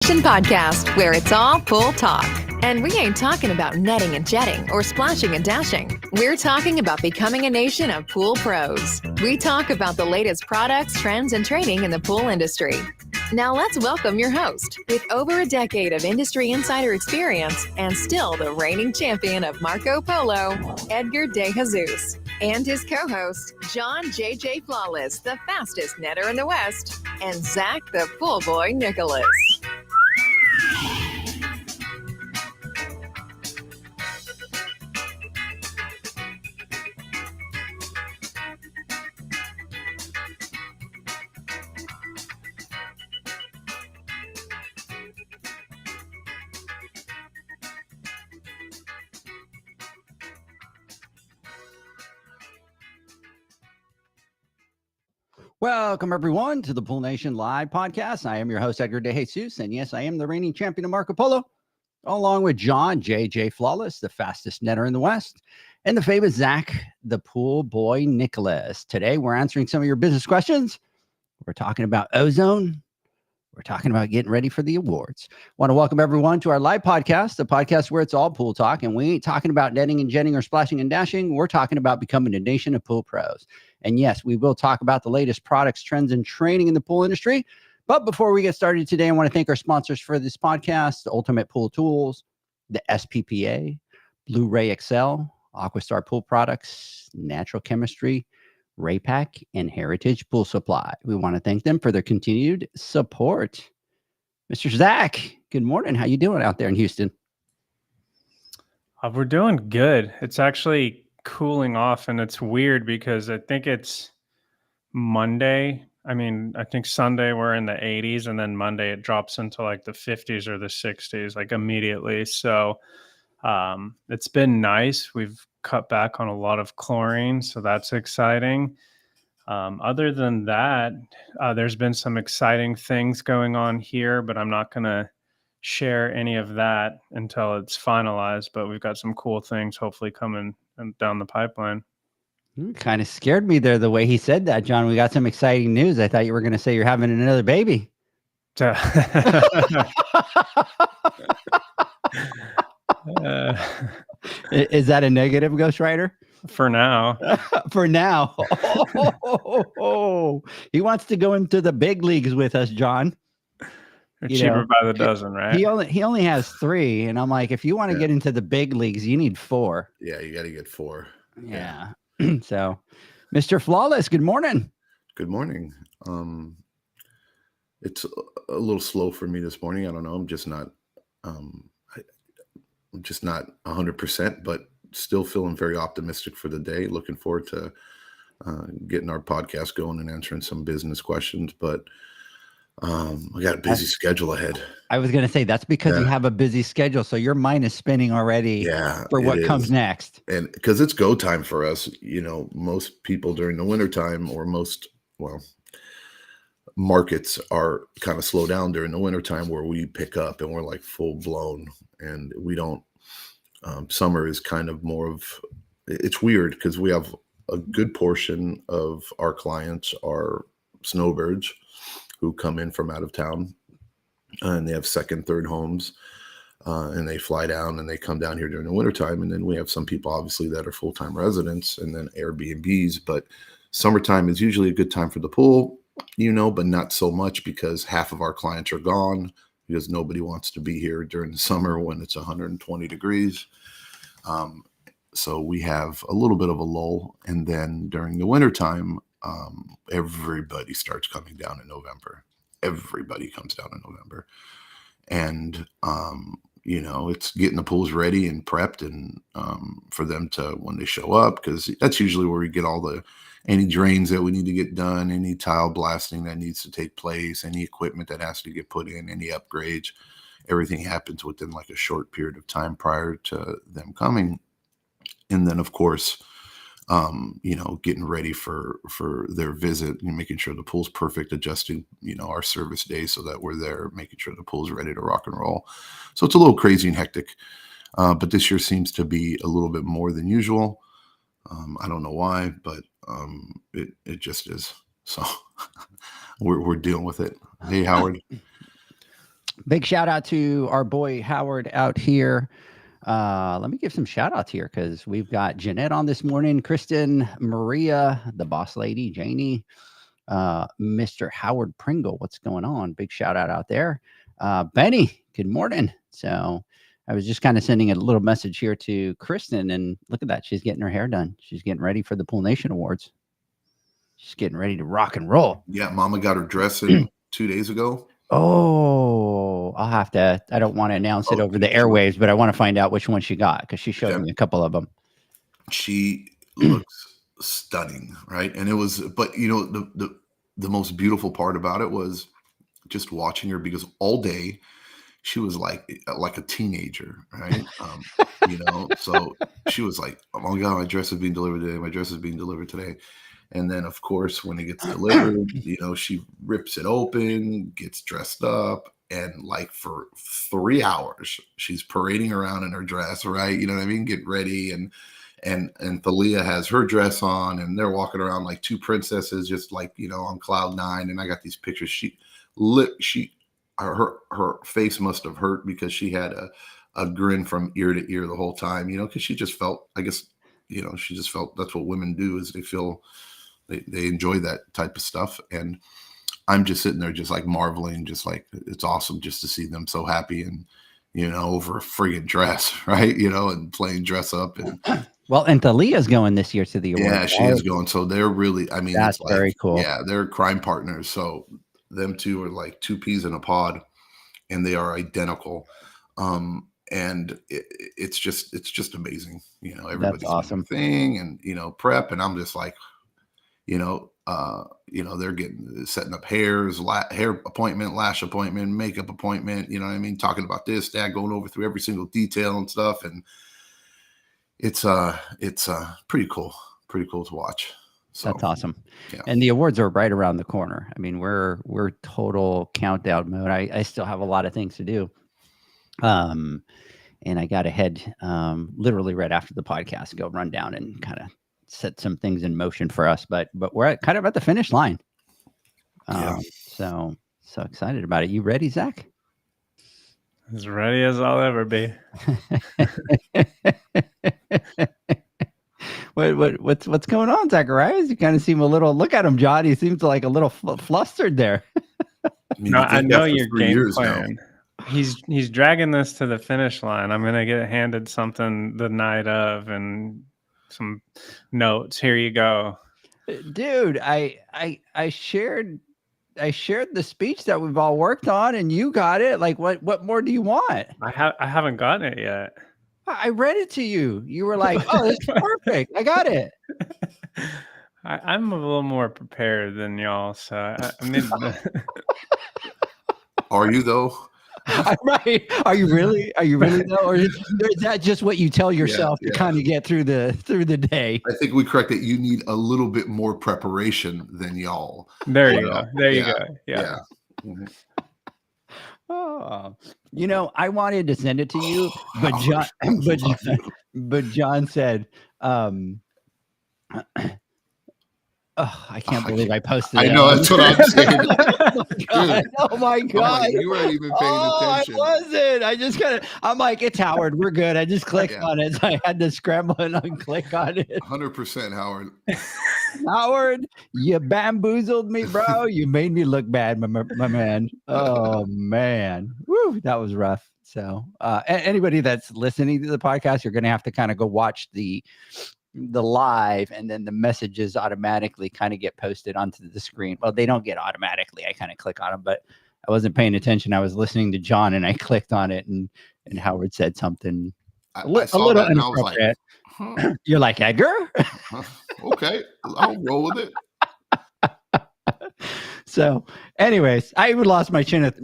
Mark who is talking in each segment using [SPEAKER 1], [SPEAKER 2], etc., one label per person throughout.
[SPEAKER 1] Nation podcast, where it's all pool talk. And we ain't talking about netting and jetting or splashing and dashing. We're talking about becoming a nation of pool pros. We talk about the latest products, trends, and training in the pool industry. Now let's welcome your host, with over a decade of industry insider experience and still the reigning champion of Marco Polo, Edgar De Jesus, and his co-host, John JJ Flawless, the fastest netter in the West, and Zach the Pool Boy Nicholas.
[SPEAKER 2] Welcome, everyone, to the Pool Nation Live podcast. I am your host, Edgar De Jesus, and yes, I am the reigning champion of Marco Polo, along with John JJ Flawless, the fastest netter in the West, and the famous Zach, the Pool Boy Nicholas. Today, we're answering some of your business questions. We're talking about ozone. We're talking about getting ready for the awards. Want to welcome everyone to our live podcast, the podcast where it's all pool talk, and we ain't talking about netting and jetting or splashing and dashing. We're talking about becoming a nation of pool pros. And yes, we will talk about the latest products, trends, and training in the pool industry. But before we get started today, I want to thank our sponsors for this podcast: the Ultimate Pool Tools, the SPPA, Blu-ray XL, Aquastar Pool Products, Natural Chemistry, Raypack, and Heritage Pool Supply. We want to thank them for their continued support. Mr. Zach, good morning. How you doing out there in Houston?
[SPEAKER 3] We're doing good. It's actually cooling off, and it's weird because I think it's Monday. I think Sunday we're in the 80s, and then Monday it drops into like the 50s or the 60s, like immediately. So it's been nice. We've cut back on a lot of chlorine, so that's exciting. Other than that, there's been some exciting things going on here, but I'm not going to share any of that until it's finalized. But we've got some cool things hopefully coming down the pipeline.
[SPEAKER 2] Kind of scared me there the way he said that, John. We got some exciting news. I thought you were going to say you're having another baby. Is that a negative, Ghost Rider?
[SPEAKER 3] For now.
[SPEAKER 2] For now. He wants to go into the big leagues with us, John.
[SPEAKER 3] They're cheaper by the dozen, right?
[SPEAKER 2] He only has 3, and I'm like, if you want to get into the big leagues, you need 4.
[SPEAKER 4] Yeah, you got to get 4.
[SPEAKER 2] Yeah. So, Mr. Flawless, good morning.
[SPEAKER 4] Good morning. It's a little slow for me this morning. I don't know. I'm just not 100%, but still feeling very optimistic for the day. Looking forward to getting our podcast going and answering some business questions. But I got a busy schedule ahead.
[SPEAKER 2] I was going to say that's because you have a busy schedule. So your mind is spinning already for what comes next.
[SPEAKER 4] And because it's go time for us, most people during the wintertime or markets are kind of slow down during the wintertime where we pick up and we're like full blown, and we don't. Summer is kind of more of, it's weird because we have a good portion of our clients are snowbirds who come in from out of town, and they have second, third homes, and they fly down and they come down here during the wintertime. And then we have some people obviously that are full-time residents and then Airbnbs, but summertime is usually a good time for the pool, but not so much because half of our clients are gone because nobody wants to be here during the summer when it's 120 degrees. So we have a little bit of a lull. And then during the wintertime, everybody starts coming down in November. Everybody comes down in November. And, it's getting the pools ready and prepped and for them to, when they show up, because that's usually where we get any drains that we need to get done, any tile blasting that needs to take place, any equipment that has to get put in, any upgrades. Everything happens within like a short period of time prior to them coming. And then, of course, getting ready for their visit and making sure the pool's perfect, adjusting, our service days so that we're there, making sure the pool's ready to rock and roll. So it's a little crazy and hectic. But this year seems to be a little bit more than usual. I don't know why, but it just is. So we're dealing with it. Hey, Howard.
[SPEAKER 2] Big shout out to our boy Howard out here. Let me give some shout outs here because we've got Jeanette on this morning, Kristen, Maria, the boss lady, Janie, Mr. Howard Pringle. What's going on? Big shout out there. Benny, good morning. So I was just kind of sending a little message here to Kristen, and look at that. She's getting her hair done. She's getting ready for the Pool Nation Awards. She's getting ready to rock and roll.
[SPEAKER 4] Yeah, Mama got her dress in 2 days ago.
[SPEAKER 2] Oh, I'll have to. I don't want to announce it over the airwaves, but I want to find out which one she got because she showed me a couple of them.
[SPEAKER 4] She looks stunning, right? And it was, but you know, the most beautiful part about it was just watching her because all day she was like a teenager, right? You know, so she was like, "Oh my God, my dress is being delivered today. My dress is being delivered today." And then, of course, when it gets delivered, you know, she rips it open, gets dressed up, and like for 3 hours, she's parading around in her dress, right? You know what I mean? Get ready, and Thalia has her dress on, and they're walking around like two princesses, just like, you know, on cloud nine. And I got these pictures. Her face must have hurt because she had a grin from ear to ear the whole time, you know, because she just felt, I guess, you know, she just felt that's what women do is they feel. They enjoy that type of stuff. And I'm just sitting there just like marveling, just like it's awesome just to see them so happy and, you know, over a friggin' dress, right? You know, and playing dress up. And
[SPEAKER 2] well, and Thalia's going this year to the award.
[SPEAKER 4] Yeah, she is going. So they're really, I mean,
[SPEAKER 2] that's
[SPEAKER 4] it's like,
[SPEAKER 2] very cool.
[SPEAKER 4] Yeah, they're crime partners. So them two are like two peas in a pod and they are identical. And it's just amazing. You know, everybody's
[SPEAKER 2] that's awesome
[SPEAKER 4] thing and, you know, prep. And I'm just like, you know, they're setting up hair appointment, lash appointment, makeup appointment, you know what I mean? Talking about this, that, going over through every single detail and stuff. And it's pretty cool to watch. So
[SPEAKER 2] that's awesome.
[SPEAKER 4] Yeah.
[SPEAKER 2] And the awards are right around the corner. I mean, we're total countdown mode. I still have a lot of things to do. And I got to head literally right after the podcast, go run down and kind of set some things in motion for us, but we're kind of at the finish line. So excited about it. You ready, Zach?
[SPEAKER 3] As ready as I'll ever be.
[SPEAKER 2] What's going on, Zacharias? You kind of seem a little. Look at him, John. He seems like a little flustered there.
[SPEAKER 3] No, I know your game plan. He's dragging this to the finish line. I'm gonna get handed something the night of and some notes. Here you go,
[SPEAKER 2] dude. I shared the speech that we've all worked on, and you got it. Like, what more do you want?
[SPEAKER 3] I haven't gotten it yet.
[SPEAKER 2] I read it to you. You were like, "Oh, this is perfect. I got it."
[SPEAKER 3] I'm a little more prepared than y'all, so I mean,
[SPEAKER 4] Are you though?
[SPEAKER 2] Right? Are you really though, or is that just what you tell yourself to kind of get through the day?
[SPEAKER 4] I think we correct it. You need a little bit more preparation than y'all.
[SPEAKER 3] There you go. There you go. Yeah.
[SPEAKER 4] Mm-hmm.
[SPEAKER 2] Oh, you know, I wanted to send it to you, but John said, oh, I can't believe I posted it.
[SPEAKER 4] I know, that's what I'm saying.
[SPEAKER 2] Oh my God.
[SPEAKER 4] Like, you weren't even paying attention.
[SPEAKER 2] I wasn't. I'm like, it's Howard. We're good. I just clicked on it. So I had to scramble and unclick on it.
[SPEAKER 4] 100% Howard.
[SPEAKER 2] Howard, you bamboozled me, bro. You made me look bad, my man. Oh man. Woo, that was rough. So anybody that's listening to the podcast, you're gonna have to kind of go watch the live, and then the messages automatically kind of get posted onto the screen. Well, they don't get automatically. I kind of click on them, but I wasn't paying attention. I was listening to John and I clicked on it, and Howard said something a little inappropriate. You're like, Edgar?
[SPEAKER 4] Okay, I'll roll with it.
[SPEAKER 2] So anyways, I even lost my train of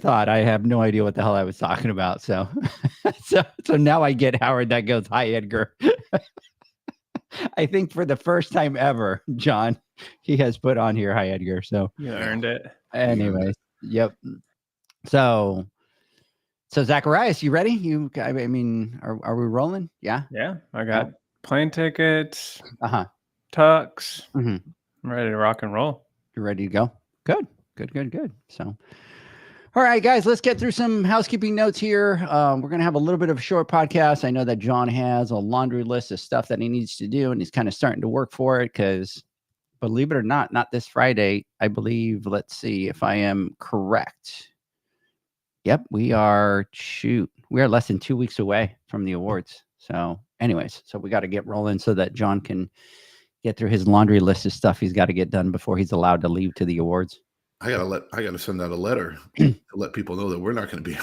[SPEAKER 2] thought. I have no idea what the hell I was talking about. So so now I get Howard that goes, "Hi, Edgar." I think for the first time ever, John, he has put on here, "Hi, Edgar." So
[SPEAKER 3] you earned it.
[SPEAKER 2] Anyways, yep. So Zacharias, you ready? I mean, are we rolling? Yeah.
[SPEAKER 3] Yeah. I got plane tickets.
[SPEAKER 2] Uh-huh.
[SPEAKER 3] Tux.
[SPEAKER 2] Mm-hmm.
[SPEAKER 3] I'm ready to rock and roll.
[SPEAKER 2] You ready to go? Good. So All right, guys, let's get through some housekeeping notes here. We're going to have a little bit of a short podcast. I know that John has a laundry list of stuff that he needs to do, and he's kind of starting to work for it because, believe it or not this Friday, I believe, let's see if I am correct. Yep, we are less than 2 weeks away from the awards. So anyways, we got to get rolling so that John can get through his laundry list of stuff he's got to get done before he's allowed to leave to the awards.
[SPEAKER 4] I gotta send out a letter to let people know that we're not going to be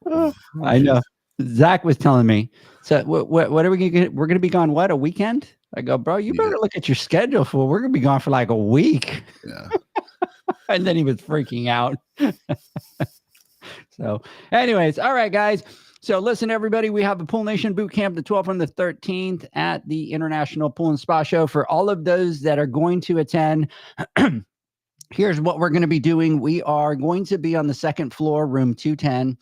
[SPEAKER 4] around.
[SPEAKER 2] I know. Zach was telling me. So what are we gonna get? We're gonna be gone a weekend? I go, bro, you better look at your schedule, fool. We're gonna be gone for like a week.
[SPEAKER 4] Yeah.
[SPEAKER 2] And then he was freaking out. So anyways, all right, guys. So listen, everybody, we have the Pool Nation Boot Camp, the 12th and the 13th at the International Pool and Spa Show. For all of those that are going to attend, here's what we're going to be doing. We are going to be on the second floor, room 210.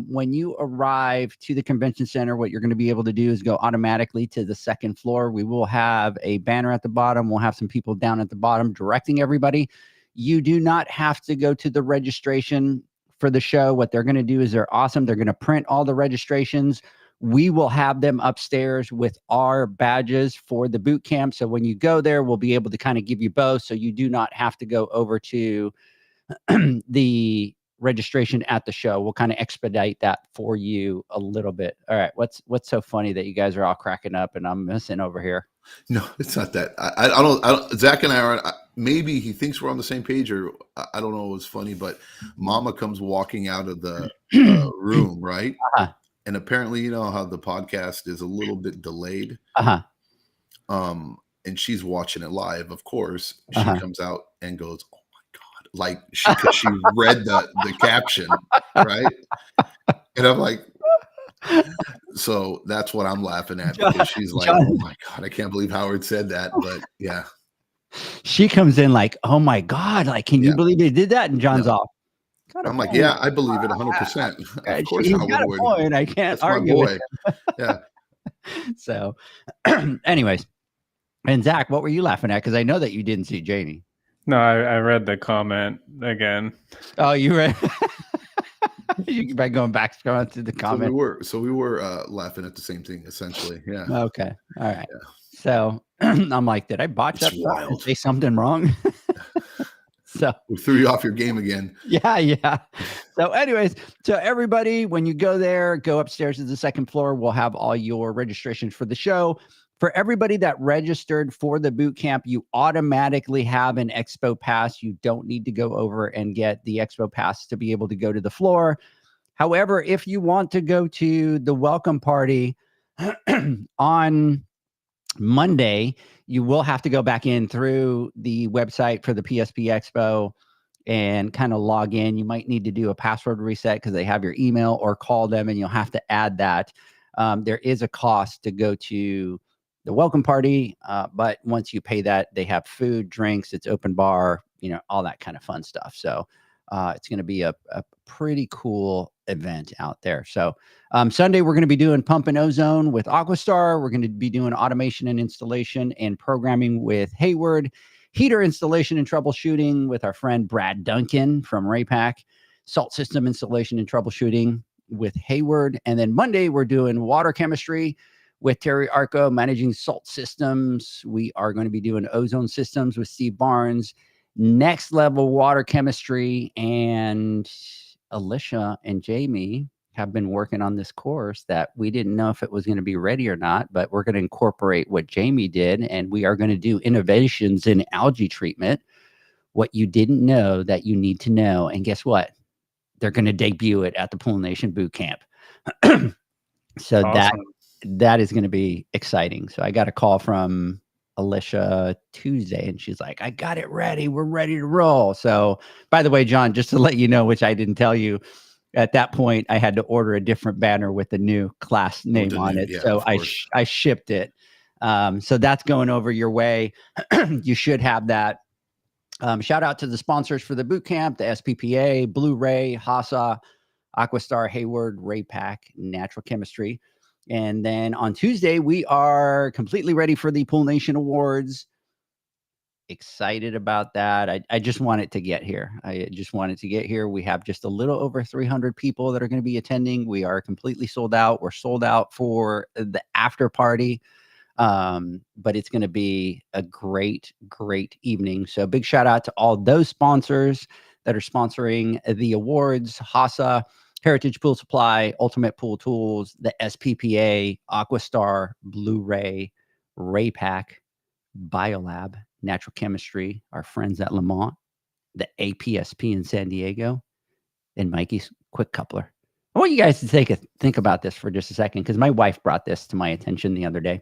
[SPEAKER 2] When you arrive to the convention center, what you're going to be able to do is go automatically to the second floor. We will have a banner at the bottom. We'll have some people down at the bottom directing everybody. You do not have to go to the registration for the show. What they're going to do is they're awesome. They're going to print all the registrations. We will have them upstairs with our badges for the boot camp. So when you go there, we'll be able to kind of give you both. So you do not have to go over to the registration at the show. We'll kind of expedite that for you a little bit. All right. What's so funny that you guys are all cracking up and I'm missing over here?
[SPEAKER 4] No, it's not that. I don't. Zach and I are. Maybe he thinks we're on the same page, or I don't know. It was funny, but Mama comes walking out of the room, right?
[SPEAKER 2] Uh-huh.
[SPEAKER 4] And apparently, you know how the podcast is a little bit delayed.
[SPEAKER 2] Uh-huh.
[SPEAKER 4] And she's watching it live. Of course, she
[SPEAKER 2] Uh-huh.
[SPEAKER 4] comes out and goes, "Oh my god!" Like she read the caption, right? And I'm like. So that's what I'm laughing at because she's like, "Oh my god, I can't believe Howard said that." But yeah,
[SPEAKER 2] she comes in like, "Oh my god, like, can you believe they did that?" And John's off.
[SPEAKER 4] I'm like, "Yeah, I believe it 100%." Of course,
[SPEAKER 2] He's
[SPEAKER 4] Howard
[SPEAKER 2] got a
[SPEAKER 4] would.
[SPEAKER 2] point. I can't argue with
[SPEAKER 4] him. Yeah.
[SPEAKER 2] So, anyways, and Zach, what were you laughing at? Because I know that you didn't see Janie.
[SPEAKER 3] No, I read the comment again.
[SPEAKER 2] Oh, you read. By going back scrolling through the comment.
[SPEAKER 4] So we were laughing at the same thing essentially. Yeah.
[SPEAKER 2] Okay. All right.
[SPEAKER 4] Yeah.
[SPEAKER 2] So I'm like, did I botch that? Wild. Say something wrong. So
[SPEAKER 4] we threw you off your game again.
[SPEAKER 2] Yeah. So anyways, so everybody, when you go there, go upstairs to the second floor. We'll have all your registrations for the show. For everybody that registered for the boot camp, you automatically have an expo pass. You don't need to go over and get the expo pass to be able to go to the floor. However, if you want to go to the welcome party on Monday, you will have to go back in through the website for the PSP Expo and kind of log in. You might need to do a password reset because they have your email, or call them and you'll have to add that. There is a cost to go to the welcome party, but once you pay that, they have food, drinks, it's open bar, all that kind of fun stuff. So it's going to be a pretty cool event out there. So Sunday, we're going to be doing pump and ozone with Aquastar. We're going to be doing automation and installation and programming with Hayward, heater installation and troubleshooting with our friend Brad Duncan from Raypack, salt system installation and troubleshooting with Hayward. And then Monday, we're doing water chemistry with Terry Arco, managing salt systems. We are going to be doing ozone systems with Steve Barnes, next level water chemistry. And Alicia and Jamie have been working on this course that we didn't know if it was going to be ready or not, but we're going to incorporate what Jamie did. And we are going to do innovations in algae treatment, what you didn't know that you need to know. And guess what? They're going to debut it at the Pool Nation Boot Camp. So awesome. That is going to be exciting. So I got a call from Alicia Tuesday and she's like, I got it ready. We're ready to roll. So by the way, John, just to let you know, which I didn't tell you, at that point, I had to order a different banner with the new class name on it. Yeah, so I shipped it. So that's going over your way. You should have that. Shout out to the sponsors for the boot camp, the SPPA, Blu-ray, HASA, Aquastar, Hayward, Raypack, Natural Chemistry. And then on Tuesday, we are completely ready for the Pool Nation Awards. excited about that. I just want it to get here. I just want it to get here. We have just a little over 300 people that are going to be attending. We are completely sold out. We're sold out for the after party. But it's going to be a great, great evening. So big shout out to all those sponsors that are sponsoring the awards: HASA, Heritage Pool Supply, Ultimate Pool Tools, the SPPA, Aquastar, Blu-ray, Raypack, Biolab, Natural Chemistry, our friends at Lamont, the APSP in San Diego, and Mikey's Quick Coupler. I want you guys to think about this for just a second, because my wife brought this to my attention the other day.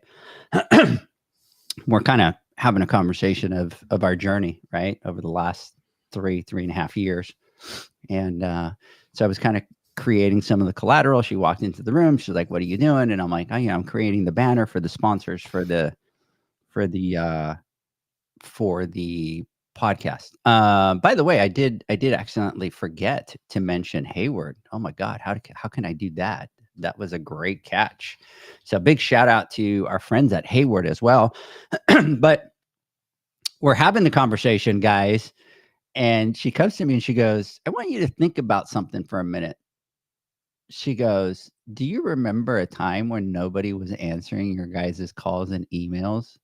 [SPEAKER 2] We're kind of having a conversation of our journey, right, over the last 3.5 years. And so I was kind of creating some of the collateral. She walked into the room. She's like, "What are you doing?" And I'm like, "Oh, yeah, I'm creating the banner for the sponsors for the podcast." By the way, I did accidentally forget to mention Hayward. Oh my God, how can I do that? That was a great catch. So big shout out to our friends at Hayward as well. But we're having the conversation, guys, and she comes to me and she goes, "I want you to think about something for a minute." She goes, "Do you remember a time when nobody was answering your guys' calls and emails?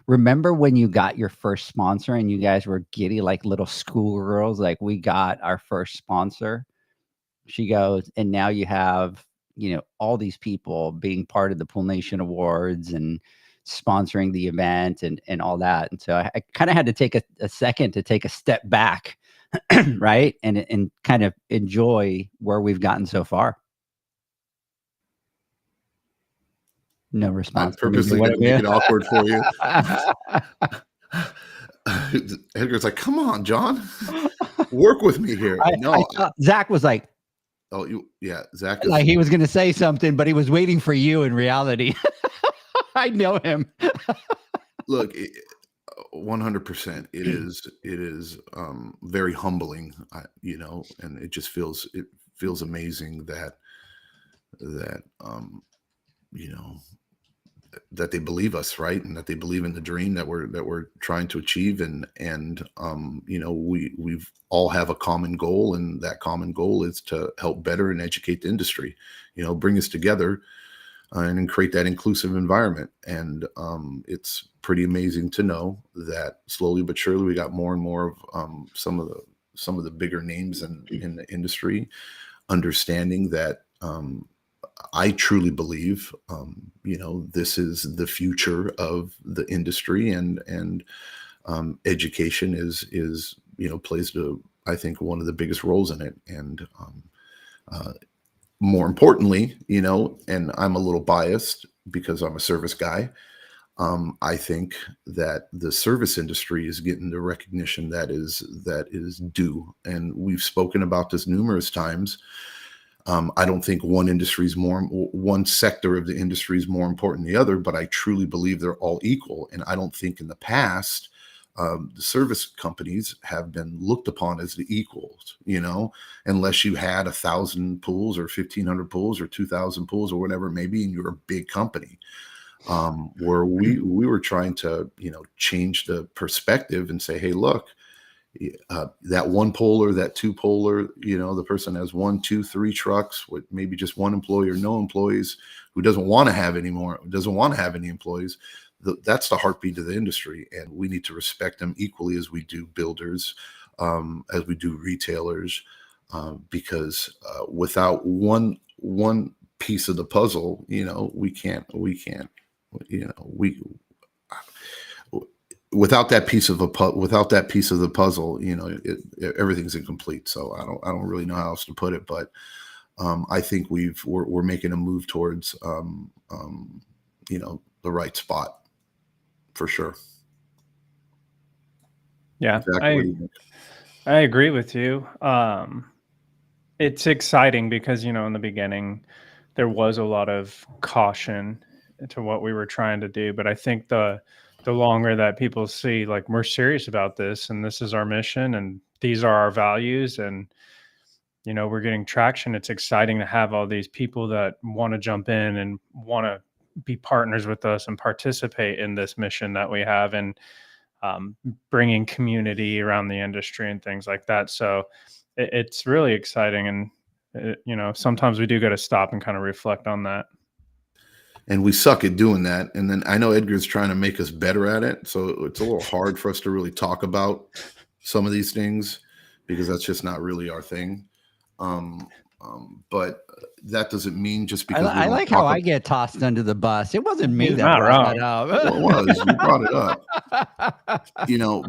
[SPEAKER 2] Remember when you got your first sponsor and you guys were giddy like little schoolgirls, like we got our first sponsor?" She goes, "And now you have, all these people being part of the Pool Nation Awards and sponsoring the event and all that." And so I kind of had to take a second to take a step back, right? And kind of enjoy where we've gotten so far. No response.
[SPEAKER 4] I'm purposely going to make it awkward for you. Edgar's like, "Come on, John, work with me here."
[SPEAKER 2] I thought Zach was like,
[SPEAKER 4] "Oh, yeah, Zach."
[SPEAKER 2] Like he was going to say something, but he was waiting for you in reality. I know him.
[SPEAKER 4] Look, 100%. It is very humbling, and it just feels amazing that that they believe us, right, and that they believe in the dream that we're trying to achieve, and we've all have a common goal, and that common goal is to help better and educate the industry, bring us together, and create that inclusive environment. And it's pretty amazing to know that slowly but surely we got more and more of some of the bigger names in the industry understanding that I truly believe, this is the future of the industry, and education is plays I think one of the biggest roles in it. And more importantly, and I'm a little biased because I'm a service guy. I think that the service industry is getting the recognition that is due, and we've spoken about this numerous times. I don't think one sector of the industry is more important than the other, but I truly believe they're all equal. And I don't think in the past, the service companies have been looked upon as the equals, unless you had 1,000 pools or 1,500 pools or 2,000 pools or whatever it may be, and you're a big company. Where we were trying to, change the perspective and say, "Hey, look, that one poler, that two poler, the person has 1, 2, 3 trucks with maybe just one employee or no employees, who doesn't want to have any employees. That's the heartbeat of the industry. And we need to respect them equally as we do builders, as we do retailers, because without one piece of the puzzle, without that piece of the puzzle, everything's incomplete. So I don't really know how else to put it, but I think we're making a move towards the right spot for sure.
[SPEAKER 3] Yeah,
[SPEAKER 4] exactly.
[SPEAKER 3] I agree with you. It's exciting because in the beginning there was a lot of caution to what we were trying to do, but I think the longer that people see, like, we're serious about this, and this is our mission, and these are our values, and we're getting traction. It's exciting to have all these people that want to jump in and want to be partners with us and participate in this mission that we have. And bringing community around the industry and things like that. So it's really exciting. And, sometimes we do got to stop and kind of reflect on that.
[SPEAKER 4] And we suck at doing that. And then I know Edgar's trying to make us better at it. So it's a little hard for us to really talk about some of these things because that's just not really our thing. But that doesn't mean just because
[SPEAKER 2] I like how I get tossed under the bus. It wasn't me
[SPEAKER 3] He's
[SPEAKER 2] that
[SPEAKER 3] not
[SPEAKER 2] brought that
[SPEAKER 3] wrong.
[SPEAKER 2] up.
[SPEAKER 4] Well, it was. You brought it up.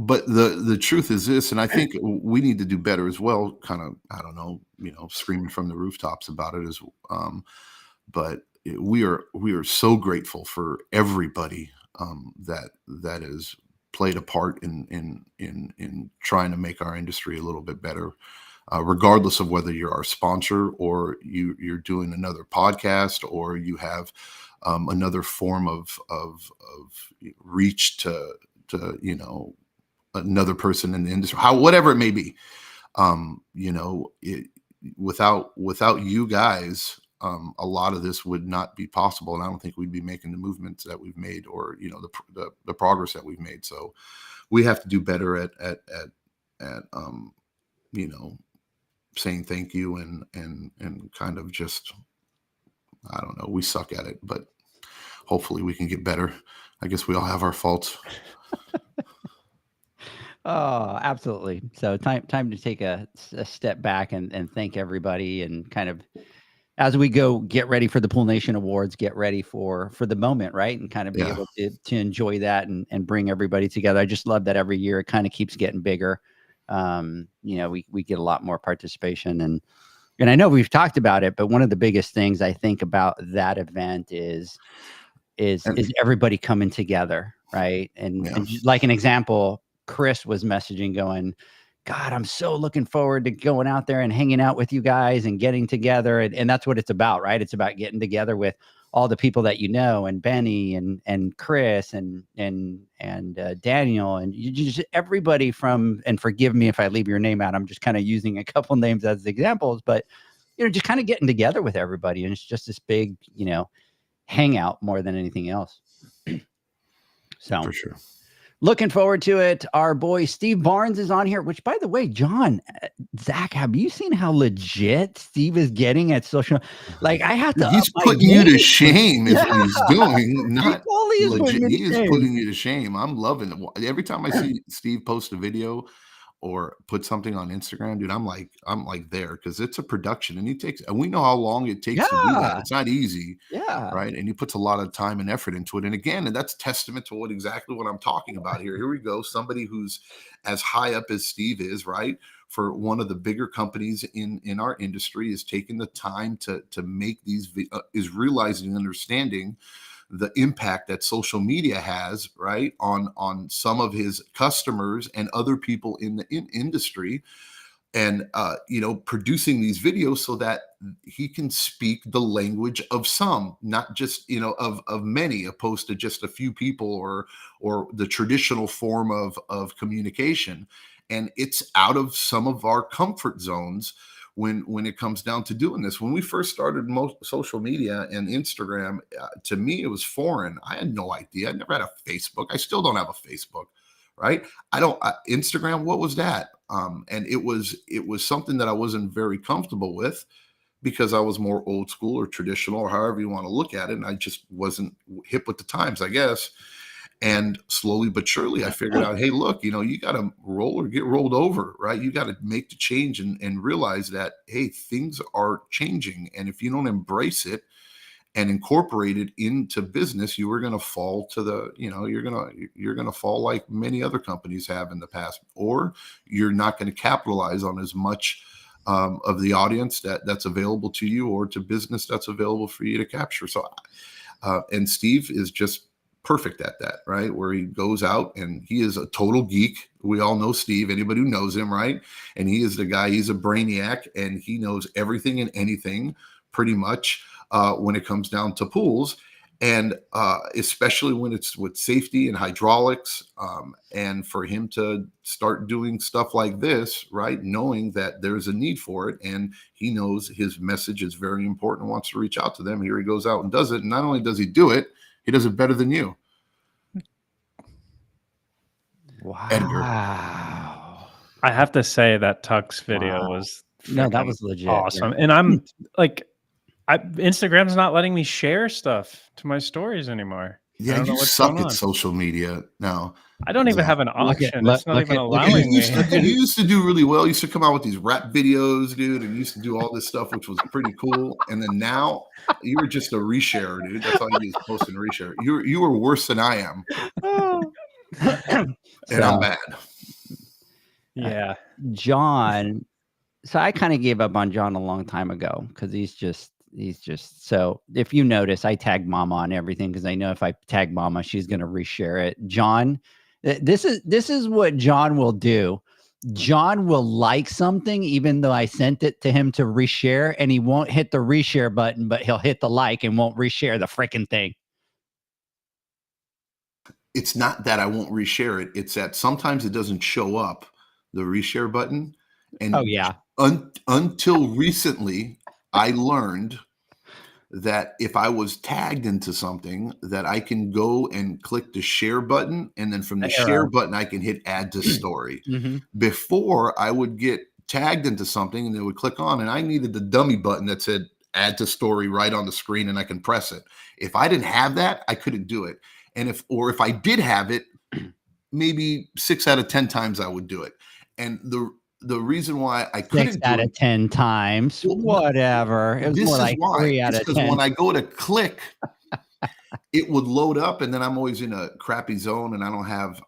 [SPEAKER 4] But the truth is this, and I think we need to do better as well. Kind of, I don't know, screaming from the rooftops about it but we are so grateful for everybody that has played a part in trying to make our industry a little bit better. Regardless of whether you're our sponsor or you're doing another podcast or you have another form of reach to another person in the industry, whatever it may be, without you guys, a lot of this would not be possible, and I don't think we'd be making the movements that we've made or the progress that we've made. So we have to do better at saying thank you and kind of just, I don't know, we suck at it, but hopefully we can get better. I guess we all have our faults.
[SPEAKER 2] Oh, absolutely. So time to take a step back and thank everybody, and kind of as we go get ready for the Pool Nation Awards, get ready for the moment, right? And kind of be able to enjoy that and bring everybody together. I just love that every year it kind of keeps getting bigger. We get a lot more participation, and I know we've talked about it, but one of the biggest things I think about that event is everybody coming together, right? And just like an example, Chris was messaging going, God, I'm so looking forward to going out there and hanging out with you guys and getting together. And that's what it's about, right? It's about getting together with all the people that and Benny and Chris and Daniel and just everybody from, and forgive me if I leave your name out, I'm just kind of using a couple names as examples, but just kind of getting together with everybody. And it's just this big, hangout more than anything else. So
[SPEAKER 4] for sure.
[SPEAKER 2] Looking forward to it. Our boy Steve Barnes is on here, which, by the way, John, Zach, have you seen how legit Steve is getting at social? Like, I have to.
[SPEAKER 4] He's putting you to shame is what he's doing. Not legit. He is putting you to shame. I'm loving it. Every time I see Steve post a video or put something on Instagram, dude, I'm like there, because it's a production, and we know how long it takes to do that. It's not easy.
[SPEAKER 2] Yeah.
[SPEAKER 4] Right. And he puts a lot of time and effort into it. And again, and that's testament to exactly what I'm talking about here. Here we go. Somebody who's as high up as Steve is, right, for one of the bigger companies in our industry, is taking the time to make these, is realizing and understanding the impact that social media has, right, on some of his customers and other people in the industry, and producing these videos so that he can speak the language of some, not just of many, opposed to just a few people or the traditional form of communication. And it's out of some of our comfort zones when it comes down to doing this. When we first started social media and Instagram, to me, it was foreign. I had no idea. I never had a Facebook. I still don't have a Facebook, right? Instagram, what was that? And it was something that I wasn't very comfortable with, because I was more old school or traditional, or however you want to look at it. And I just wasn't hip with the times, I guess. And slowly but surely, I figured out, hey, look, you got to roll or get rolled over, right? You got to make the change and realize that, hey, things are changing. And if you don't embrace it and incorporate it into business, you are going to fall to the, you're going to fall like many other companies have in the past, or you're not going to capitalize on as much of the audience that's available to you, or to business that's available for you to capture. So, and Steve is just perfect at that, right? Where he goes out and he is a total geek. We all know Steve, anybody who knows him, right? And he is the guy, he's a brainiac, and he knows everything and anything pretty much when it comes down to pools. And especially when it's with safety and hydraulics, and for him to start doing stuff like this, right, knowing that there's a need for it, and he knows his message is very important, wants to reach out to them. Here he goes out and does it. And not only does he do it, he does it better than you.
[SPEAKER 2] Wow.
[SPEAKER 3] I have to say that Tux video
[SPEAKER 2] Wow.
[SPEAKER 3] was
[SPEAKER 2] No, that
[SPEAKER 3] freaking
[SPEAKER 2] was legit.
[SPEAKER 3] awesome.
[SPEAKER 2] Yeah.
[SPEAKER 3] And I'm like, Instagram's not letting me share stuff to my stories anymore. I
[SPEAKER 4] Yeah,
[SPEAKER 3] don't know
[SPEAKER 4] you
[SPEAKER 3] what's going
[SPEAKER 4] suck at
[SPEAKER 3] on.
[SPEAKER 4] social media now.
[SPEAKER 3] I don't even
[SPEAKER 4] Zach.
[SPEAKER 3] have an
[SPEAKER 2] Look at
[SPEAKER 3] option. It's not even allowing me.
[SPEAKER 4] You used to do really well. You used to come out with these rap videos, dude, and you used to do all this stuff, which was pretty cool. And then now you were just a reshare, dude. That's all you do is post and reshare. You were worse than I am, and I'm bad.
[SPEAKER 3] Yeah.
[SPEAKER 2] John. So I kind of gave up on John a long time ago because he's just so if you notice, I tag Mama on everything because I know if I tag Mama, she's gonna reshare it. John, this is what John will do. John will like something even though I sent it to him to reshare, and he won't hit the reshare button, but he'll hit the like and won't reshare the freaking thing.
[SPEAKER 4] It's not that I won't reshare it. It's that sometimes it doesn't show up, the reshare button. And
[SPEAKER 2] Oh yeah.
[SPEAKER 4] Until recently, I learned that if I was tagged into something, that I can go and click the share button, and then from the share button, I can hit add to story.
[SPEAKER 2] Mm-hmm.
[SPEAKER 4] Before, I would get tagged into something, and it would click on, and I needed the dummy button that said add to story right on the screen, and I can press it. If I didn't have that, I couldn't do it. And if I did have it, maybe 6 out of 10 times I would do it. And the reason why I couldn't
[SPEAKER 2] 6 out of 10 times, whatever. It was more like 3 out of 10.
[SPEAKER 4] Because when I go to click, it would load up, and then I'm always in a crappy zone, and I don't have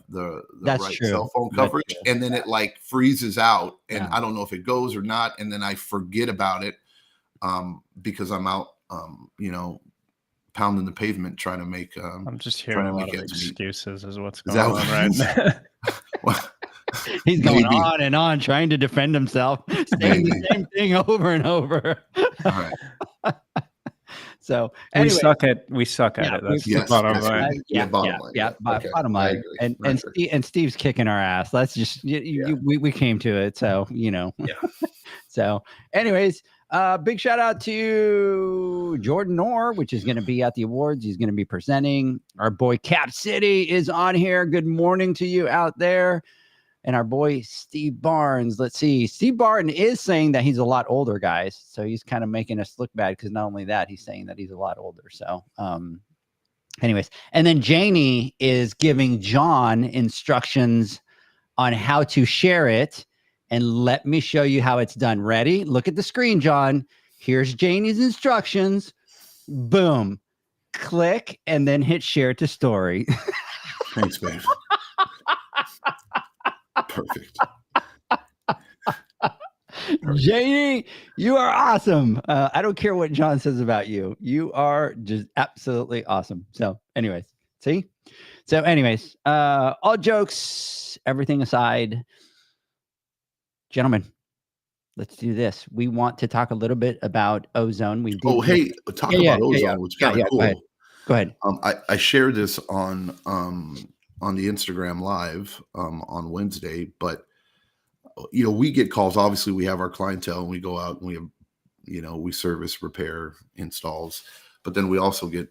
[SPEAKER 4] the right cell phone coverage, and then it like freezes out, and I don't know if it goes or not, and then I forget about it because I'm out, pounding the pavement trying to make.
[SPEAKER 3] I'm just hearing a lot of excuses is what's going on right now.
[SPEAKER 2] Well, he's going on and on trying to defend himself, saying the same thing over and over.
[SPEAKER 4] All right.
[SPEAKER 2] So anyway,
[SPEAKER 3] we suck at it. That's the bottom line.
[SPEAKER 2] Bottom line. And Steve's kicking our ass. Let's just we came to it. So So anyways, big shout out to Jordan Orr, which is going to be at the awards. He's going to be presenting. Our boy Cap City is on here. Good morning to you out there. And our boy Steve Barnes. Let's see. Steve Barnes is saying that he's a lot older, guys. So he's kind of making us look bad because not only that, he's saying that he's a lot older. So anyways, and then Janie is giving John instructions on how to share it. And let me show you how it's done. Ready? Look at the screen, John. Here's Janie's instructions. Boom. Click and then hit share to story.
[SPEAKER 4] Thanks, babe. Perfect.
[SPEAKER 2] Janie, you are awesome. I don't care what John says about you. You are just absolutely awesome. So anyways, see? So anyways, all jokes, everything aside, gentlemen, let's do this. We want to talk a little bit about ozone.
[SPEAKER 4] Talk about ozone, which is kind of cool.
[SPEAKER 2] Go ahead.
[SPEAKER 4] I shared this on the Instagram live on Wednesday, but we get calls. Obviously, we have our clientele, and we go out and we have, we service, repair, installs, but then we also get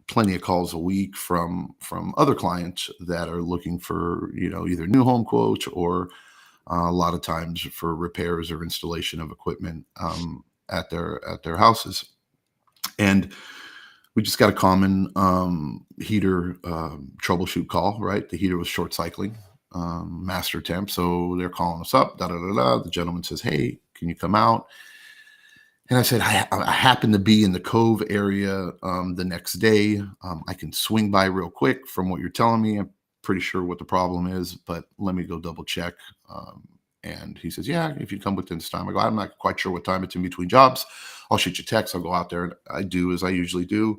[SPEAKER 4] plenty of calls a week from other clients that are looking for either new home quotes or a lot of times for repairs or installation of equipment at their houses. And we just got a common heater troubleshoot call, right? The heater was short cycling, master temp. So they're calling us up, The gentleman says, hey, can you come out? And I said, I happen to be in the Cove area the next day. I can swing by real quick from what you're telling me. I'm pretty sure what the problem is, but let me go double check. And he says, yeah, if you come within this time. I go, I'm not quite sure what time it's in between jobs. I'll shoot you a text. I'll go out there. And I do as I usually do,